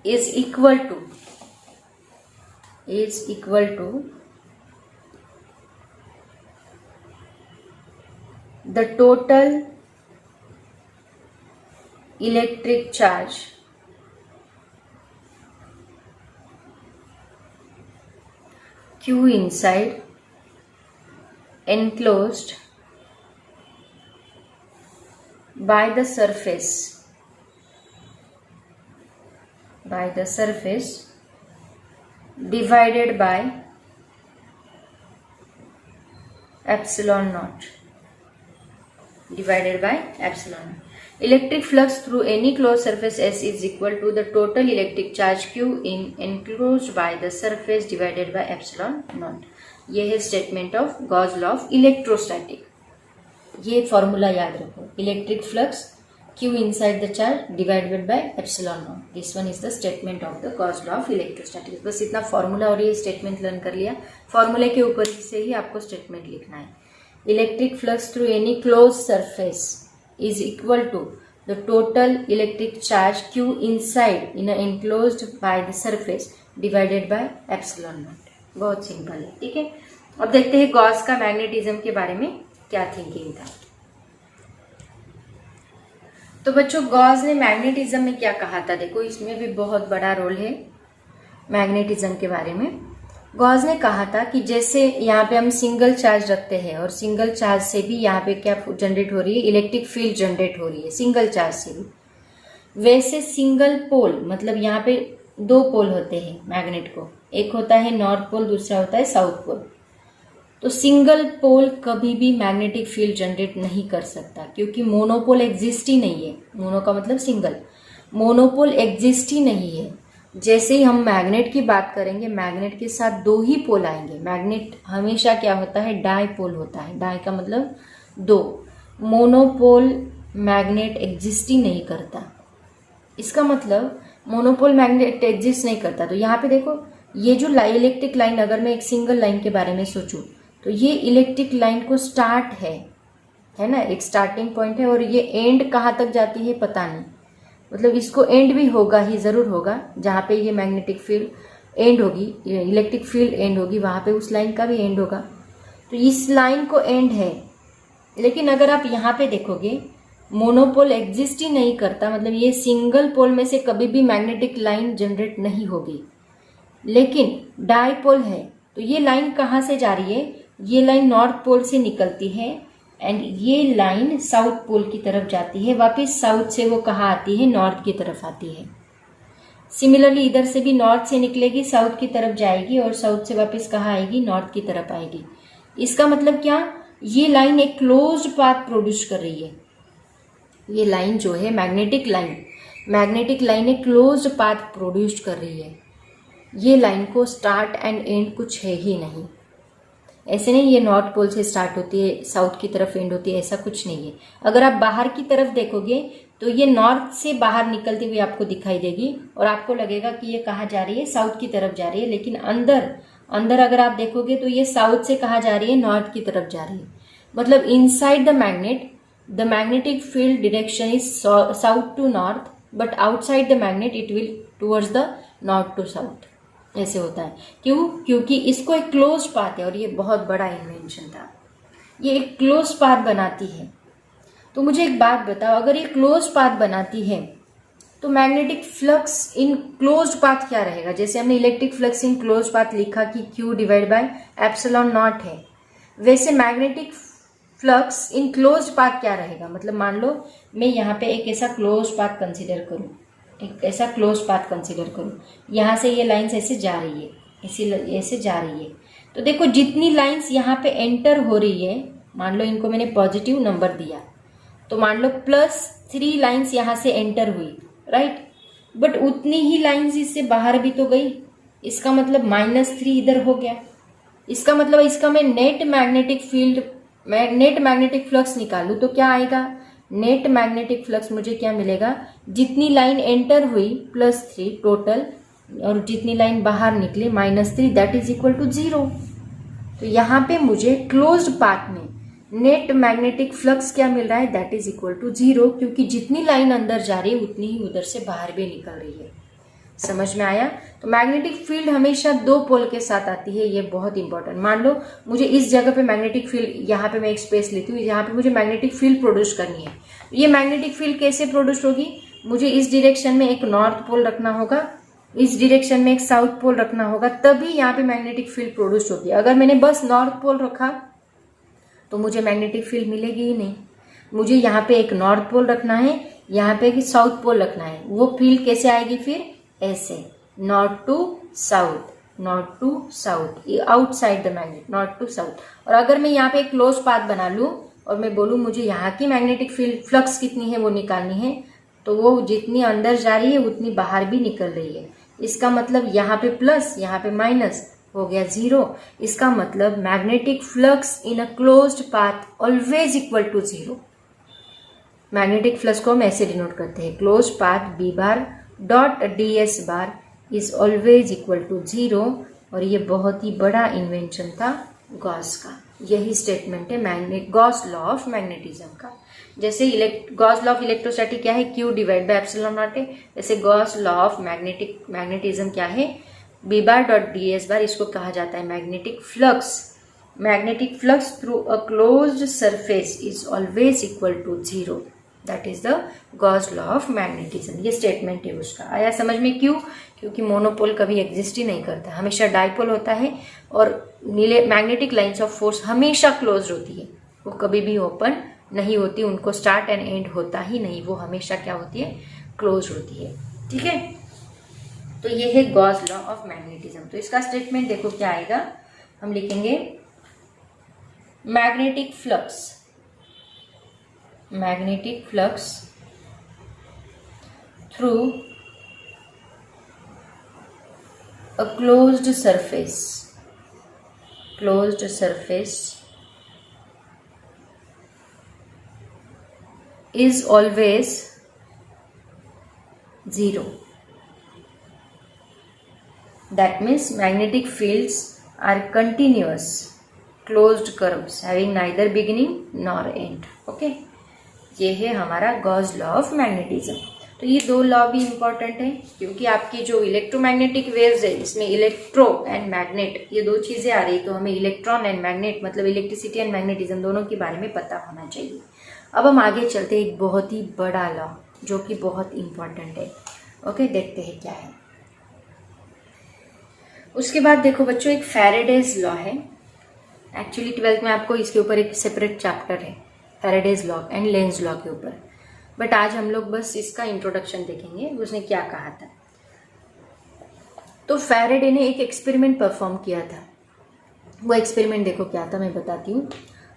is equal to the total electric charge Q inside enclosed by the surface divided by epsilon naught, divided by epsilon naught. Electric flux through any closed surface S is equal to the total electric charge Q enclosed by the surface divided by epsilon naught. ये है statement of Gauss law of electrostatic. ये फॉर्मूला याद रखो, electric flux Q inside the charge divided by epsilon naught. This one is the statement of the Gauss law of electrostatics. बस इतना फॉर्मूला और ये स्टेटमेंट लर्न कर लिया, फॉर्मूले के ऊपर से ही आपको स्टेटमेंट लिखना है। Electric flux through any close surface is equal to the total electric charge Q inside in a enclosed by the surface divided by epsilon naught. बहुत सिंपल है, ठीक है। अब देखते हैं गॉस का मैग्नेटिज्म के बारे में क्या थिंकिंग था। तो बच्चों गॉस ने मैग्नेटिज्म में क्या कहा था, देखो इसमें भी बहुत बड़ा रोल है मैग्नेटिज्म के बारे में। गॉस ने कहा था कि जैसे यहाँ पे हम सिंगल चार्ज रखते हैं और सिंगल चार्ज से भी यहाँ पे क्या जनरेट हो रही है, इलेक्ट्रिक फील्ड जनरेट हो रही है सिंगल चार्ज से भी, वैसे सिंगल पोल, मतलब यहाँ पे 2 पोल होते हैं मैग्नेट को, एक होता है नॉर्थ पोल, दूसरा होता है साउथ पोल। तो सिंगल पोल कभी भी मैग्नेटिक फील्ड जनरेट नहीं कर सकता, क्योंकि मोनोपोल एग्जिस्ट ही नहीं है। मोनो का मतलब सिंगल, मोनोपोल एग्जिस्ट ही नहीं है। जैसे ही हम मैग्नेट की बात करेंगे, मैग्नेट के साथ दो ही पोल आएंगे। मैग्नेट हमेशा क्या होता है, डाईपोल होता है। डाई का मतलब दो। मोनोपोल मैग्नेट एग्जिस्ट ही नहीं करता। इसका मतलब मोनोपोल मैग्नेट एग्जिस्ट नहीं करता। तो यहाँ पे देखो, ये जो इलेक्ट्रिक लाइन, अगर मैं एक सिंगल लाइन के बारे में सोचूं तो ये इलेक्ट्रिक लाइन को स्टार्ट है ना, एक स्टार्टिंग पॉइंट है, और ये एंड कहाँ तक जाती है पता नहीं। मतलब इसको एंड भी होगा ही, जरूर होगा। जहाँ पे ये मैग्नेटिक फील्ड एंड होगी, इलेक्ट्रिक फील्ड एंड होगी, वहां पे उस लाइन का भी एंड होगा। तो इस लाइन को एंड है। लेकिन अगर आप यहाँ पे देखोगे, मोनोपोल एग्जिस्ट ही नहीं करता, मतलब ये सिंगल पोल में से कभी भी मैग्नेटिक लाइन जनरेट नहीं होगी। लेकिन डाईपोल है, तो ये लाइन कहाँ से जा रही है, ये लाइन नॉर्थ पोल से निकलती है एंड ये लाइन साउथ पोल की तरफ जाती है। वापस साउथ से वो कहाँ आती है, नॉर्थ की तरफ आती है। सिमिलरली इधर से भी नॉर्थ से निकलेगी, साउथ की तरफ जाएगी, और साउथ से वापस कहाँ आएगी, नॉर्थ की तरफ आएगी। इसका मतलब क्या, ये लाइन एक क्लोज्ड पाथ प्रोड्यूस कर रही है। ये लाइन जो है मैग्नेटिक लाइन एक क्लोज्ड पाथ प्रोड्यूस कर रही है। ये लाइन को स्टार्ट एंड एंड कुछ है ही नहीं। ऐसे नहीं ये नॉर्थ पोल से स्टार्ट होती है, साउथ की तरफ एंड होती है, ऐसा कुछ नहीं है। अगर आप बाहर की तरफ देखोगे तो ये नॉर्थ से बाहर निकलती हुई आपको दिखाई देगी, और आपको लगेगा कि ये कहाँ जा रही है, साउथ की तरफ जा रही है। लेकिन अंदर अगर आप देखोगे तो ये साउथ से कहाँ जा रही है, नॉर्थ की तरफ जा रही है। मतलब inside the magnet the magnetic field direction is south to north, but outside the magnet it will towards the north to south. ऐसे होता है। क्यों? क्योंकि इसको एक क्लोज पाथ है, और ये बहुत बड़ा इन्वेंशन था। ये एक क्लोज पाथ बनाती है। तो मुझे एक बात बताओ, अगर ये क्लोज पाथ बनाती है तो मैग्नेटिक फ्लक्स इन क्लोज्ड पाथ क्या रहेगा? जैसे हमने electric flux in close path लिखा कि Q divide by epsilon naught है, वैसे magnetic flux in close path क्या रहेगा? मतलब मान लो मैं यहाँ पे एक ऐसा क्लोज पाथ कंसिडर करूँ, यहाँ से ये लाइन्स ऐसे जा रही है, ऐसे जा रही है। तो देखो जितनी लाइन्स यहाँ पे एंटर हो रही है, मान लो इनको मैंने पॉजिटिव नंबर दिया, तो मान लो +3 लाइन्स यहाँ से एंटर हुई, राइट। बट उतनी ही लाइन्स इससे बाहर भी तो गई। इसका मतलब -3 इधर हो गया। इसका मतलब इसका मैं नेट मैग्नेटिक फ्लक्स निकालूं तो क्या आएगा? नेट मैग्नेटिक फ्लक्स मुझे क्या मिलेगा? जितनी लाइन एंटर हुई +3 टोटल, और जितनी लाइन बाहर निकली -3, दैट इज इक्वल टू 0। तो यहाँ पे मुझे क्लोज्ड पाथ में नेट मैग्नेटिक फ्लक्स क्या मिल रहा है? दैट इज इक्वल टू 0, क्योंकि जितनी लाइन अंदर जा रही है उतनी ही उधर से बाहर भी निकल रही है। समझ में आया? तो मैग्नेटिक फील्ड हमेशा दो पोल के साथ आती है, ये बहुत इंपॉर्टेंट। मान लो मुझे इस जगह पे मैग्नेटिक फील्ड, यहाँ पे मैं एक स्पेस लेती हूँ, यहाँ पे मुझे मैग्नेटिक फील्ड प्रोड्यूस करनी है। ये मैग्नेटिक फील्ड कैसे प्रोड्यूस होगी? मुझे इस डायरेक्शन में एक नॉर्थ पोल रखना होगा, इस डायरेक्शन में एक साउथ पोल रखना होगा, तभी यहाँ पे मैग्नेटिक फील्ड प्रोड्यूस होगी। अगर मैंने बस नॉर्थ पोल रखा तो मुझे मैग्नेटिक फील्ड मिलेगी ही नहीं। मुझे यहाँ पे एक नॉर्थ पोल रखना है, यहाँ पे एक साउथ पोल रखना है। वो फील्ड कैसे आएगी फिर? ऐसे, north to south, outside the magnet, north to south. और अगर मैं यहाँ पे एक क्लोज पाथ बना लूँ और मैं बोलूँ मुझे यहाँ की मैग्नेटिक फील्ड फ्लक्स कितनी है वो निकालनी है, तो वो जितनी अंदर जा रही है उतनी बाहर भी निकल रही है। इसका मतलब यहाँ पे प्लस, यहाँ पे माइनस हो गया 0। इसका मतलब magnetic flux in a closed path always equal to 0। Magnetic flux को हम ऐसे डिनोट करते हैं, close path B bar dot ds bar is always equal to 0। और ये बहुत ही बड़ा इन्वेंशन था गॉस का। यही स्टेटमेंट है गॉस लॉ ऑफ मैग्नेटिज्म का। जैसे गॉस लॉ ऑफ इलेक्ट्रोस्टैटिक क्या है? Q divide by epsilon naught है। जैसे गॉस लॉ ऑफ मैग्नेटिज्म क्या है? B bar dot ds bar. इसको कहा जाता है magnetic flux through a closed surface is always equal to 0। That is the Gauss law of magnetism. ये स्टेटमेंट है उसका। आया समझ में? क्यों? क्योंकि मोनोपोल कभी एग्जिस्ट ही नहीं करता, हमेशा डाइपोल होता है, और मैग्नेटिक लाइंस ऑफ फोर्स हमेशा क्लोज होती है, वो कभी भी ओपन नहीं होती, उनको स्टार्ट एंड एंड होता ही नहीं, वो हमेशा क्या होती है? क्लोज होती है। ठीक है, तो ये है गॉस लॉ ऑफ मैग्नेटिज्म। तो इसका स्टेटमेंट देखो क्या आएगा, हम लिखेंगे magnetic flux through A closed surface is always zero. That means magnetic fields are continuous closed curves having neither beginning nor end. Okay, ये है हमारा गॉस लॉ ऑफ मैग्नेटिज्म। तो ये दो लॉ भी इंपॉर्टेंट है क्योंकि आपकी जो इलेक्ट्रोमैग्नेटिक वेव्स है इसमें इलेक्ट्रो एंड मैग्नेट ये दो चीजें आ रही, तो हमें इलेक्ट्रॉन एंड मैग्नेट मतलब इलेक्ट्रिसिटी एंड मैग्नेटिज्म दोनों के बारे में पता होना चाहिए। अब हम आगे चलते हैं, एक बहुत ही बड़ा लॉ जो कि बहुत इंपॉर्टेंट है। ओके, देखते हैं क्या है। उसके बाद देखो बच्चों, एक फैराडेज लॉ है। एक्चुअली 12th में आपको इसके ऊपर एक सेपरेट चैप्टर है Faraday's law and Lenz law के ऊपर, बट आज हम लोग बस इसका इंट्रोडक्शन देखेंगे, उसने क्या कहा था। तो फैराडे ने एक एक्सपेरिमेंट परफॉर्म किया था। वो एक्सपेरिमेंट देखो क्या था, मैं बताती हूँ।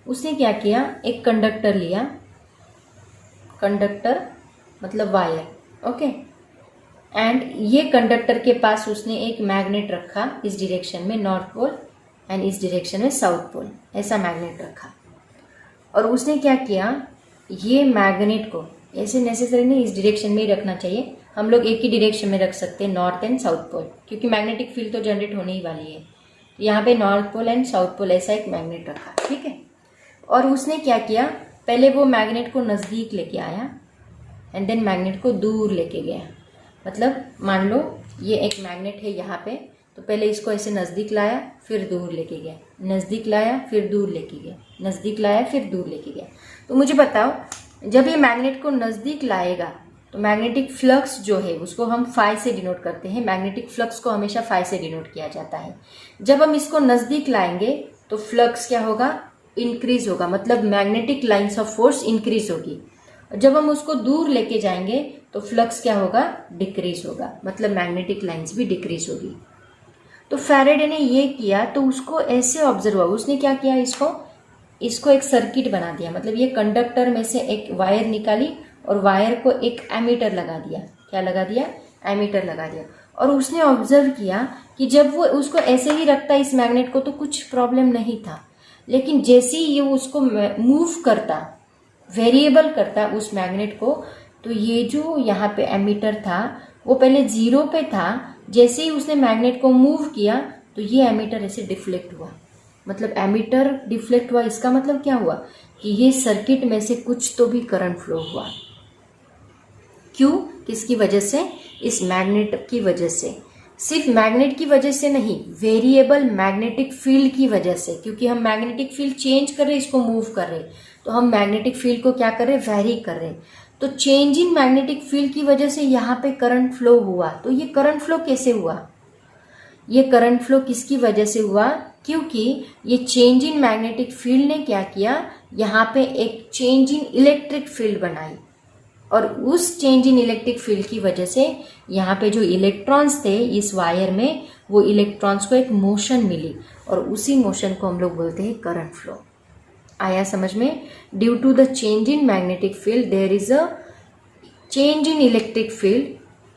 उसने क्या किया, एक कंडक्टर लिया, कंडक्टर मतलब वायर, ओके, एंड ये कंडक्टर के पास उसने एक मैग्नेट रखा, इस डायरेक्शन में नॉर्थ पोल एंड इस डायरेक्शन में साउथ पोल, ऐसा मैग्नेट रखा। और उसने क्या किया, ये मैग्नेट को ऐसे नेसेसरी नहीं इस डायरेक्शन में ही रखना चाहिए, हम लोग एक ही डायरेक्शन में रख सकते हैं, नॉर्थ एंड साउथ पोल, क्योंकि मैग्नेटिक फील्ड तो जनरेट होने ही वाली है। यहाँ पे north pole and south pole ऐसा एक मैग्नेट रखा, ठीक है। और उसने क्या किया, पहले वो मैग्नेट को नज़दीक लेके आया एंड देन मैग्नेट को दूर लेके गया। मतलब मान लो ये एक मैग्नेट है यहाँ पे, तो पहले इसको ऐसे नज़दीक लाया फिर दूर लेके गया, नज़दीक लाया फिर दूर लेके गया, नज़दीक लाया फिर दूर लेके गया। तो मुझे बताओ, जब ये मैग्नेट को नज़दीक लाएगा तो मैग्नेटिक फ्लक्स जो है उसको हम फाई से डिनोट करते हैं। मैग्नेटिक फ्लक्स को हमेशा फाई से डिनोट किया जाता है। जब हम इसको नज़दीक लाएंगे तो फ्लक्स क्या होगा, इंक्रीज होगा, मतलब magnetic lines of force increase होगी। जब हम उसको दूर लेके जाएंगे तो फ्लक्स क्या होगा, डिक्रीज होगा, मतलब मैग्नेटिक लाइन्स भी डिक्रीज होगी। तो फैराडे ने ये किया, तो उसको ऐसे ऑब्जर्व हुआ, उसने क्या किया, इसको एक सर्किट बना दिया, मतलब ये कंडक्टर में से एक वायर निकाली और वायर को एक एमीटर लगा दिया। क्या लगा दिया, एमीटर लगा दिया। और उसने ऑब्जर्व किया कि जब वो उसको ऐसे ही रखता इस मैग्नेट को तो कुछ प्रॉब्लम नहीं था, लेकिन जैसे ही ये उसको मूव करता, वेरिएबल करता उस मैग्नेट को, तो ये जो यहाँ पे एमीटर था वो पहले 0 पे था, जैसे ही उसने मैग्नेट को मूव किया तो ये एमीटर ऐसे डिफ्लेक्ट हुआ। मतलब एमीटर डिफ्लेक्ट हुआ, इसका मतलब क्या हुआ कि ये सर्किट में से कुछ तो भी करंट फ्लो हुआ। क्यों, किसकी वजह से, इस मैग्नेट की वजह से। सिर्फ मैग्नेट की वजह से नहीं, वेरिएबल मैग्नेटिक फील्ड की वजह से, क्योंकि हम मैग्नेटिक फील्ड चेंज कर रहे, इसको मूव कर रहे, तो हम मैग्नेटिक फील्ड को क्या कर रहे, वेरी कर रहे। तो चेंज इन मैग्नेटिक फील्ड की वजह से यहाँ पे करंट फ्लो हुआ। तो ये करंट फ्लो कैसे हुआ, ये करंट फ्लो किसकी वजह से हुआ, क्योंकि ये चेंज इन मैग्नेटिक फील्ड ने क्या किया, यहाँ पे एक चेंज इन इलेक्ट्रिक फील्ड बनाई, और उस चेंज इन इलेक्ट्रिक फील्ड की वजह से यहाँ पे जो इलेक्ट्रॉन्स थे इस वायर में, वो इलेक्ट्रॉन्स को एक मोशन मिली, और उसी मोशन को हम लोग बोलते हैं करंट फ्लो। आया समझ में। Due to the change in magnetic field there is a change in electric field,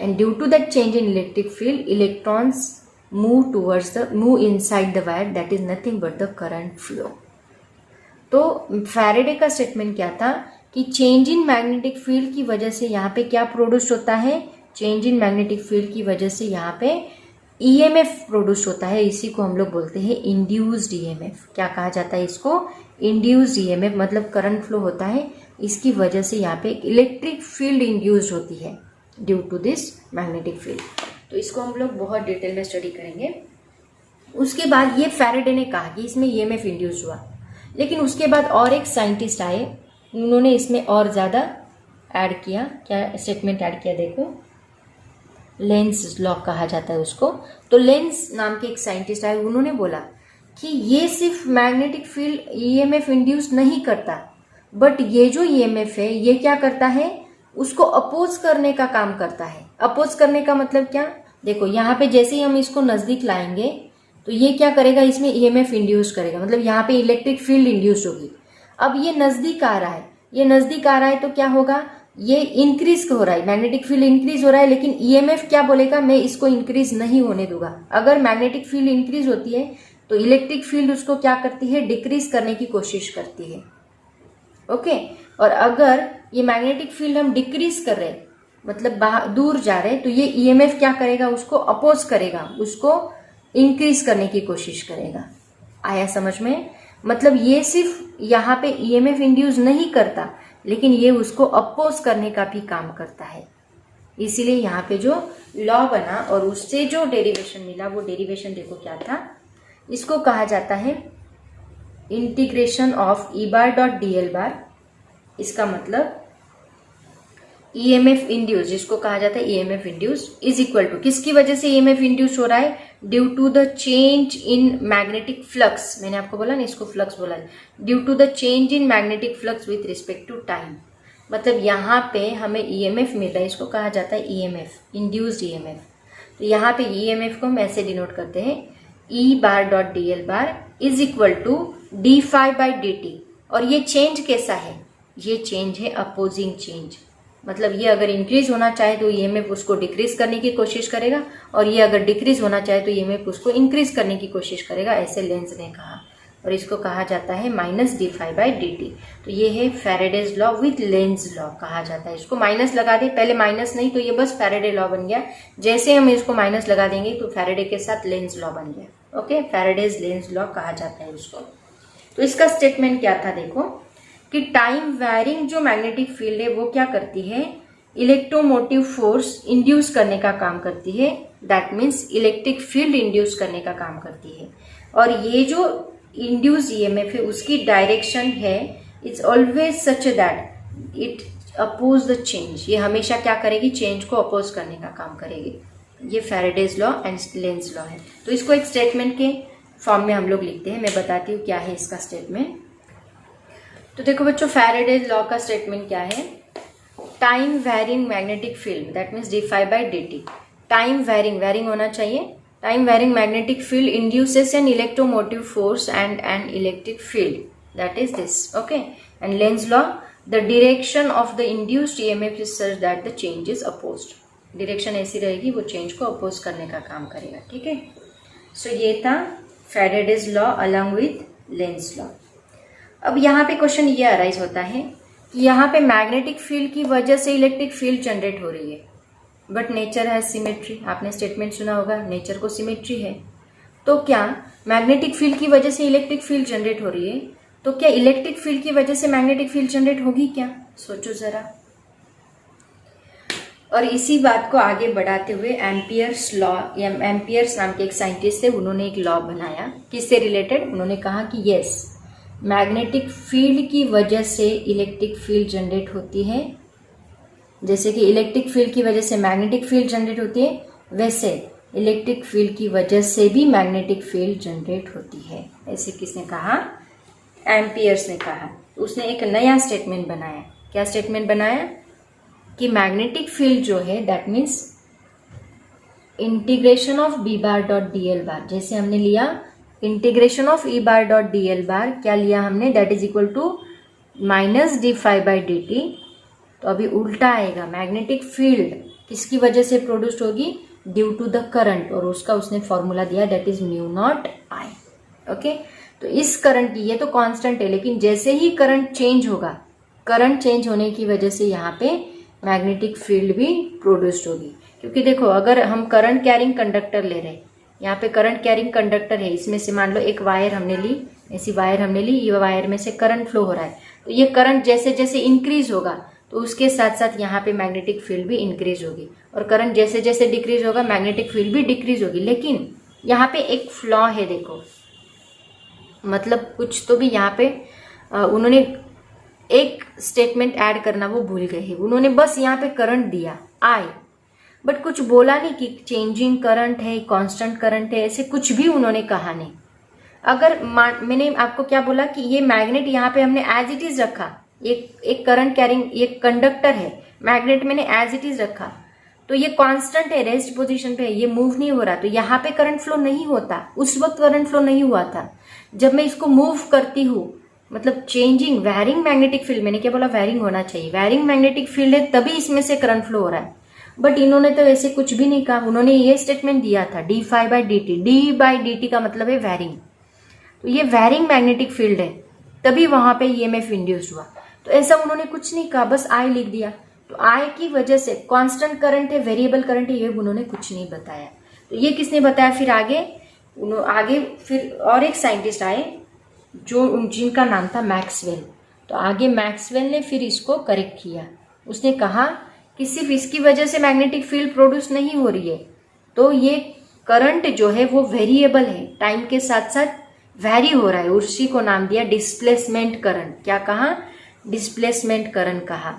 and due to that change in electric field electrons move inside the wire, that is nothing but the current flow. तो फैराडे का स्टेटमेंट क्या था कि चेंज इन मैग्नेटिक फील्ड की वजह से यहाँ पे क्या प्रोड्यूस होता है, चेंज इन मैग्नेटिक फील्ड की वजह से यहाँ पे ईएमएफ प्रोड्यूस होता है, इसी को हम लोग बोलते हैं इंड्यूस्ड ईएमएफ। क्या कहा जाता है इसको, इंड्यूस्ड ईएमएफ, मतलब करंट फ्लो होता है, इसकी वजह से यहाँ पे इलेक्ट्रिक फील्ड इंड्यूस्ड होती है due to this magnetic field. तो इसको हम लोग बहुत डिटेल में स्टडी करेंगे। उसके बाद ये फैराडे ने कहा कि इसमें ईएमएफ इंड्यूस हुआ, लेकिन उसके बाद और एक साइंटिस्ट आए, उन्होंने इसमें और ज़्यादा ऐड किया। क्या स्टेटमेंट ऐड किया, देखो, लेंस लॉ कहा जाता है उसको। तो लेंस नाम के एक साइंटिस्ट आए, उन्होंने बोला कि ये सिर्फ मैग्नेटिक फील्ड ईएमएफ इंड्यूस नहीं करता, बट ये जो ईएमएफ है ये क्या करता है, उसको अपोज करने का काम करता है। अपोज करने का मतलब क्या, देखो यहाँ पे जैसे ही हम इसको नजदीक लाएंगे तो ये क्या करेगा, इसमें ईएमएफ इंड्यूस करेगा, मतलब यहाँ पे इलेक्ट्रिक फील्ड इंड्यूस होगी। अब ये नजदीक आ रहा है, ये नजदीक आ रहा है तो क्या होगा, ये इंक्रीज हो रहा है, मैग्नेटिक फील्ड इंक्रीज हो रहा है, लेकिन ईएमएफ क्या बोलेगा, मैं इसको इंक्रीज नहीं होने दूंगा। अगर मैग्नेटिक फील्ड इंक्रीज होती है तो इलेक्ट्रिक फील्ड उसको क्या करती है, डिक्रीज करने की कोशिश करती है। ओके, और अगर ये मैग्नेटिक फील्ड हम डिक्रीज कर रहे हैं, मतलब दूर जा रहे हैं, तो ये ईएमएफ क्या करेगा, उसको अपोज करेगा, उसको इंक्रीज करने की कोशिश करेगा। आया समझ में? मतलब ये सिर्फ यहाँ पे ईएमएफ इंड्यूस नहीं करता, लेकिन ये उसको अपोज करने का भी काम करता है। इसीलिए यहाँ पे जो लॉ बना और उससे जो डेरिवेशन मिला, वो डेरिवेशन देखो क्या था, इसको कहा जाता है integration of E bar dot D L bar. इसका मतलब ईएमएफ इंड्यूस, जिसको कहा जाता है EMF induce, is equal to, किसकी वजह से ईएमएफ इंड्यूस हो रहा है, due to the change in magnetic flux. मैंने आपको बोला ना, इसको फ्लक्स बोला है, due to the change in magnetic flux with respect to time. मतलब यहाँ पे हमें ईएमएफ मिल रहा है, इसको कहा जाता है ईएमएफ, इंड्यूस्ड ईएमएफ। तो यहाँ पे ईएमएफ को हम ऐसे डिनोट करते हैं, E bar dot D L bar is equal to D phi by D T. और ये चेंज कैसा है, ये चेंज है अपोजिंग चेंज। मतलब ये अगर इंक्रीज होना चाहे तो ईएमएफ उसको डिक्रीज करने की कोशिश करेगा, और ये अगर डिक्रीज होना चाहे तो ईएमएफ उसको इंक्रीज करने की कोशिश करेगा, ऐसे लेंज ने कहा। और इसको कहा जाता है minus d phi by D t. तो ये है Faraday's law with Lenz law कहा जाता है। इसको माइनस लगा दे, पहले माइनस नहीं तो ये बस फैराडे लॉ बन गया। जैसे हम इसको माइनस लगा देंगे तो फैराडे के साथ लेंज लॉ बन गया। ओके, फैराडेज लेंज लॉ कहा जाता है उसको। तो इसका स्टेटमेंट क्या था देखो, कि टाइम वैरिंग जो मैग्नेटिक फील्ड है वो क्या करती है, इलेक्ट्रोमोटिव फोर्स इंड्यूस करने का काम करती है। That means electric field induce करने का काम करती है। और ये जो इंड्यूस ईएमएफ है उसकी डायरेक्शन है, it's always such that it oppose the change. ये हमेशा क्या करेगी, चेंज को अपोज करने का काम करेगी। ये Faraday's law and Lenz law है। तो इसको एक स्टेटमेंट के फॉर्म में हम लोग लिखते हैं। मैं बताती हूँ क्या है इसका स्टेटमेंट। तो देखो बच्चों, फैराडेज लॉ का स्टेटमेंट क्या है, time varying magnetic field that means d phi by D t. Time varying होना चाहिए। Time varying magnetic field induces an electromotive force and an electric field that is this. Okay, and Lenz law, the direction of the induced EMF is such that the change is opposed. Direction ऐसी रहेगी, वो चेंज को अपोज करने का काम करेगा। ठीक है, सो ये था Faraday's law along with Lenz law. अब यहाँ पे क्वेश्चन ये अराइज होता है कि यहाँ पे मैग्नेटिक फील्ड की वजह से इलेक्ट्रिक फील्ड जनरेट हो रही है, बट नेचर है सिमेट्री। आपने स्टेटमेंट सुना होगा, नेचर को सिमेट्री है। तो क्या मैग्नेटिक फील्ड की वजह से इलेक्ट्रिक फील्ड जनरेट हो रही है, तो क्या इलेक्ट्रिक फील्ड की वजह से मैग्नेटिक फील्ड जनरेट होगी क्या? सोचो जरा। और इसी बात को आगे बढ़ाते हुए एम्पियर्स लॉ, या एम्पियर्स नाम के एक साइंटिस्ट थे, उन्होंने एक लॉ बनाया। किससे रिलेटेड? उन्होंने कहा कि यस, मैग्नेटिक फील्ड की वजह से इलेक्ट्रिक फील्ड जनरेट होती है। जैसे कि इलेक्ट्रिक फील्ड की वजह से मैग्नेटिक फील्ड जनरेट होती है, वैसे इलेक्ट्रिक फील्ड की वजह से भी मैग्नेटिक फील्ड जनरेट होती है। ऐसे किसने कहा? एम्पियर्स ने कहा। उसने एक नया स्टेटमेंट बनाया। क्या स्टेटमेंट बनाया? कि मैग्नेटिक फील्ड जो है that means integration of B bar dot D L bar. जैसे हमने लिया integration of E bar dot D L bar, क्या लिया हमने, that is equal to minus d phi by D t. तो अभी उल्टा आएगा, मैग्नेटिक फील्ड किसकी वजह से प्रोड्यूस्ड होगी? Due to the current. और उसका उसने फॉर्मूला दिया that is mu naught I. Okay, तो इस करंट की, ये तो कांस्टेंट है, लेकिन जैसे ही करंट चेंज होगा, करंट चेंज होने की वजह से यहाँ पे मैग्नेटिक फील्ड भी प्रोड्यूस्ड होगी। क्योंकि देखो, अगर हम करंट कैरिंग कंडक्टर ले रहे हैं, यहाँ पे करंट कैरिंग कंडक्टर है, इसमें से मान लो एक वायर हमने ली, ऐसी वायर हमने ली, ये वायर में से करंट फ्लो हो रहा है। तो ये करंट जैसे जैसे इंक्रीज होगा तो उसके साथ साथ यहाँ पे मैग्नेटिक फील्ड भी इंक्रीज होगी, और करंट जैसे जैसे डिक्रीज होगा मैग्नेटिक फील्ड भी डिक्रीज होगी। लेकिन यहाँ पे एक फ्लॉ है, देखो, मतलब कुछ तो भी यहाँ पे उन्होंने एक स्टेटमेंट ऐड करना वो भूल गए हैं। उन्होंने बस यहाँ पे करंट दिया आई, बट कुछ बोला नहीं कि चेंजिंग करंट है, कांस्टेंट करंट है, ऐसे कुछ भी उन्होंने कहा नहीं। अगर मैंने आपको क्या बोला कि ये मैग्नेट यहाँ पे हमने एज इट इज रखा, एक करंट कैरिंग, ये कंडक्टर है, मैग्नेट मैंने एज इट इज रखा, तो ये कांस्टेंट है, रेस्ट पोजीशन पे है, ये मूव नहीं हो रहा, तो यहाँ पे करंट फ्लो नहीं होता। उस वक्त करंट फ्लो नहीं हुआ था। जब मैं इसको मूव करती हूँ मतलब चेंजिंग वैरिंग मैग्नेटिक फील्ड, मैंने क्या बोला, वैरिंग होना चाहिए, वैरिंग मैग्नेटिक फील्ड है तभी इसमें से करंट फ्लो हो रहा है। बट इन्होंने तो ऐसे कुछ भी नहीं कहा, उन्होंने ये स्टेटमेंट दिया था d phi by D t, d by D t का मतलब है वैरिंग, तो ये वैरिंग मैग्नेटिक फील्ड है तभी वहां पे ईएमएफ इंड्यूस्ड हुआ। तो ऐसा उन्होंने कुछ नहीं कहा, बस आई लिख दिया। तो आई की वजह से कांस्टेंट करंट है, वेरिएबल करंट है, ये उन्होंने कुछ नहीं बताया। तो ये किसने बताया फिर आगे फिर और एक साइंटिस्ट आए जिनका नाम था मैक्सवेल। तो आगे मैक्सवेल ने फिर इसको करेक्ट किया, उसने कहा कि सिर्फ इसकी वजह से मैग्नेटिक फील्ड प्रोड्यूस नहीं हो रही है, तो ये करंट जो है वो वेरिएबल है, टाइम के साथ साथ वैरी हो रहा है, उसी को नाम दिया डिस्प्लेसमेंट करंट। क्या कहा? डिस्प्लेसमेंट करंट कहा।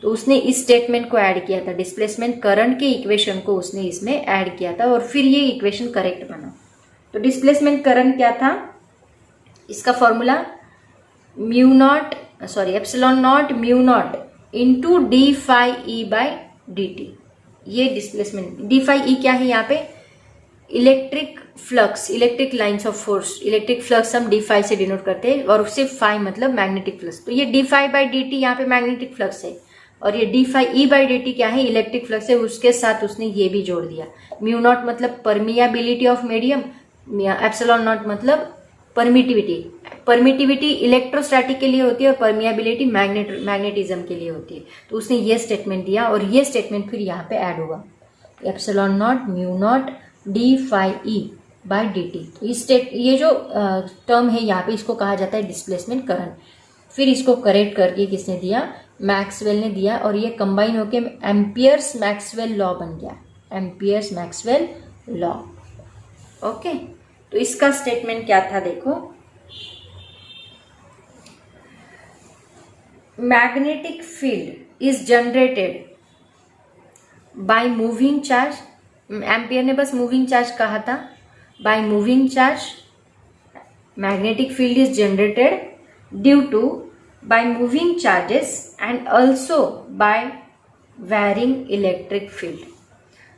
तो उसने इस स्टेटमेंट को ऐड किया था, डिस्प्लेसमेंट करंट के इक्वेशन को उसने इसमें ऐड किया था और फिर ये इक्वेशन करेक्ट बना। तो डिस्प्लेसमेंट करंट क्या था? इसका formula epsilon naught mu naught into d phi E by D t. ये डिस्प्लेसमेंट, डी फाई ई क्या है यहाँ पे? Electric flux, electric lines of force, electric flux हम डी फाई से डिनोट करते हैं और उससे फाई मतलब मैग्नेटिक फ्लक्स। तो ये d phi by D t यहाँ पे मैग्नेटिक फ्लक्स है और ये d phi E by D t क्या है? इलेक्ट्रिक फ्लक्स है। उसके साथ उसने ये भी जोड़ दिया, म्यू नॉट मतलब permeability of medium, epsilon not मतलब परमिटिविटी। परमिटिविटी इलेक्ट्रोस्टैटिक के लिए होती है और परमियाबिलिटी मैग्नेटिज्म के लिए होती है। तो उसने ये स्टेटमेंट दिया और ये स्टेटमेंट फिर यहाँ पे ऐड होगा, epsilon naught mu naught d phi E by d t. ये जो टर्म है यहाँ पे इसको कहा जाता है डिस्प्लेसमेंट करंट। फिर इसको करेक्ट करके किसने दिया? मैक्सवेल ने दिया और ये कंबाइन होके एम्पियर्स मैक्सवेल लॉ बन गया, एम्पियर्स मैक्सवेल लॉ। ओके, तो इसका स्टेटमेंट क्या था देखो, magnetic field is generated by moving charge. Ampere ने बस मूविंग चार्ज कहा था, by moving charge magnetic field is generated due to by moving charges and also by varying electric field.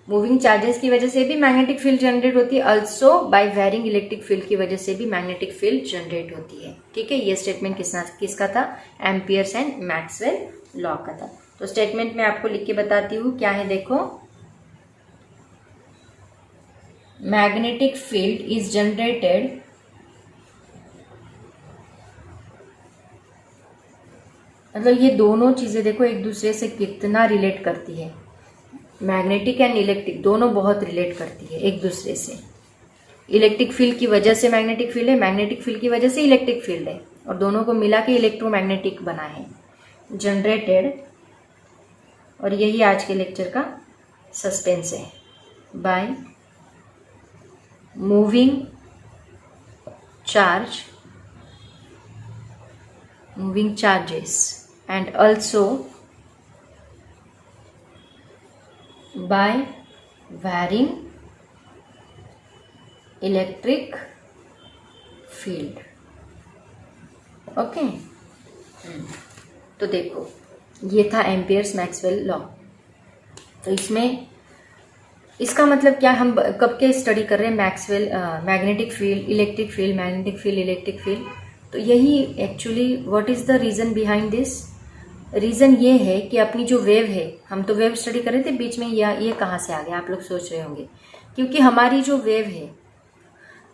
Moving charges की वजह से भी मैग्नेटिक फील्ड जनरेट होती है, also by varying electric field की वजह से भी मैग्नेटिक फील्ड जनरेट होती है। ठीक है, ये स्टेटमेंट किसका था? एम्पियर्स एंड मैक्सवेल लॉ का था। तो स्टेटमेंट में आपको लिख के बताती हूँ क्या है, देखो, मैग्नेटिक फील्ड इज जनरेटेड मतलब ये दोनों चीजें देखो एक दूसरे से कितना रिलेट करती है, मैग्नेटिक एंड इलेक्ट्रिक दोनों बहुत रिलेट करती है एक दूसरे से। इलेक्ट्रिक फील्ड की वजह से मैग्नेटिक फील्ड है, मैग्नेटिक फील्ड की वजह से इलेक्ट्रिक फील्ड है और दोनों को मिला के इलेक्ट्रोमैग्नेटिक बना है, जनरेटेड। और यही आज के लेक्चर का सस्पेंस है, bye moving charges and also by varying electric field। Okay, तो देखो ये था एम्पियर्स मैक्सवेल लॉ। तो इसमें इसका मतलब क्या, हम कब के स्टडी कर रहे हैं? Maxwell magnetic field, electric field, magnetic field, electric field. तो यही actually what is the reason behind this? Reason ये है कि अपनी जो वेव है, हम तो वेव स्टडी कर रहे थे, बीच में ये कहाँ से आ गया आप लोग सोच रहे होंगे। क्योंकि हमारी जो वेव है,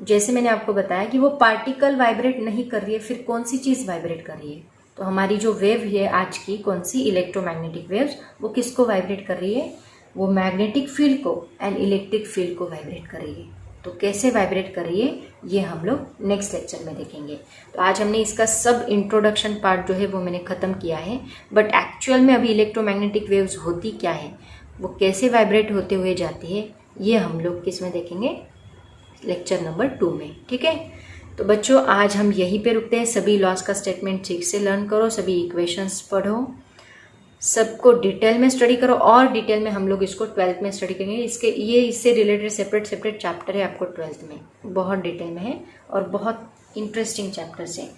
जैसे मैंने आपको बताया कि वो पार्टिकल वाइब्रेट नहीं कर रही है, फिर कौन सी चीज़ वाइब्रेट कर रही है? तो हमारी जो वेव है आज की, कौन सी? इलेक्ट्रोमैग्नेटिक वेव्स, वो किसको वाइब्रेट कर रही है? वो मैग्नेटिक फील्ड को एंड इलेक्ट्रिक फील्ड को वाइब्रेट कर रही है। तो कैसे वाइब्रेट कर रही है ये हम लोग नेक्स्ट लेक्चर में देखेंगे। तो आज हमने इसका सब इंट्रोडक्शन पार्ट जो है वो मैंने ख़त्म किया है, बट एक्चुअल में अभी इलेक्ट्रोमैग्नेटिक वेव्स होती क्या है, वो कैसे वाइब्रेट होते हुए जाती है, ये हम लोग किस में देखेंगे? लेक्चर नंबर 2 में। ठीक है, तो बच्चों आज हम यहीं पे रुकते हैं। सभी लॉस का स्टेटमेंट ठीक से लर्न करो, सभी इक्वेशंस पढ़ो, सबको डिटेल में स्टडी करो और डिटेल में हम लोग इसको 12th में स्टडी करेंगे। इससे रिलेटेड सेपरेट चैप्टर है आपको 12th में, बहुत डिटेल में है और बहुत इंटरेस्टिंग चैप्टर्स हैं।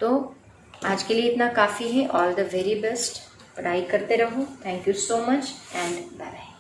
तो आज के लिए इतना काफ़ी है। ऑल द वेरी बेस्ट, पढ़ाई करते रहो। Thank you so much and bye bye.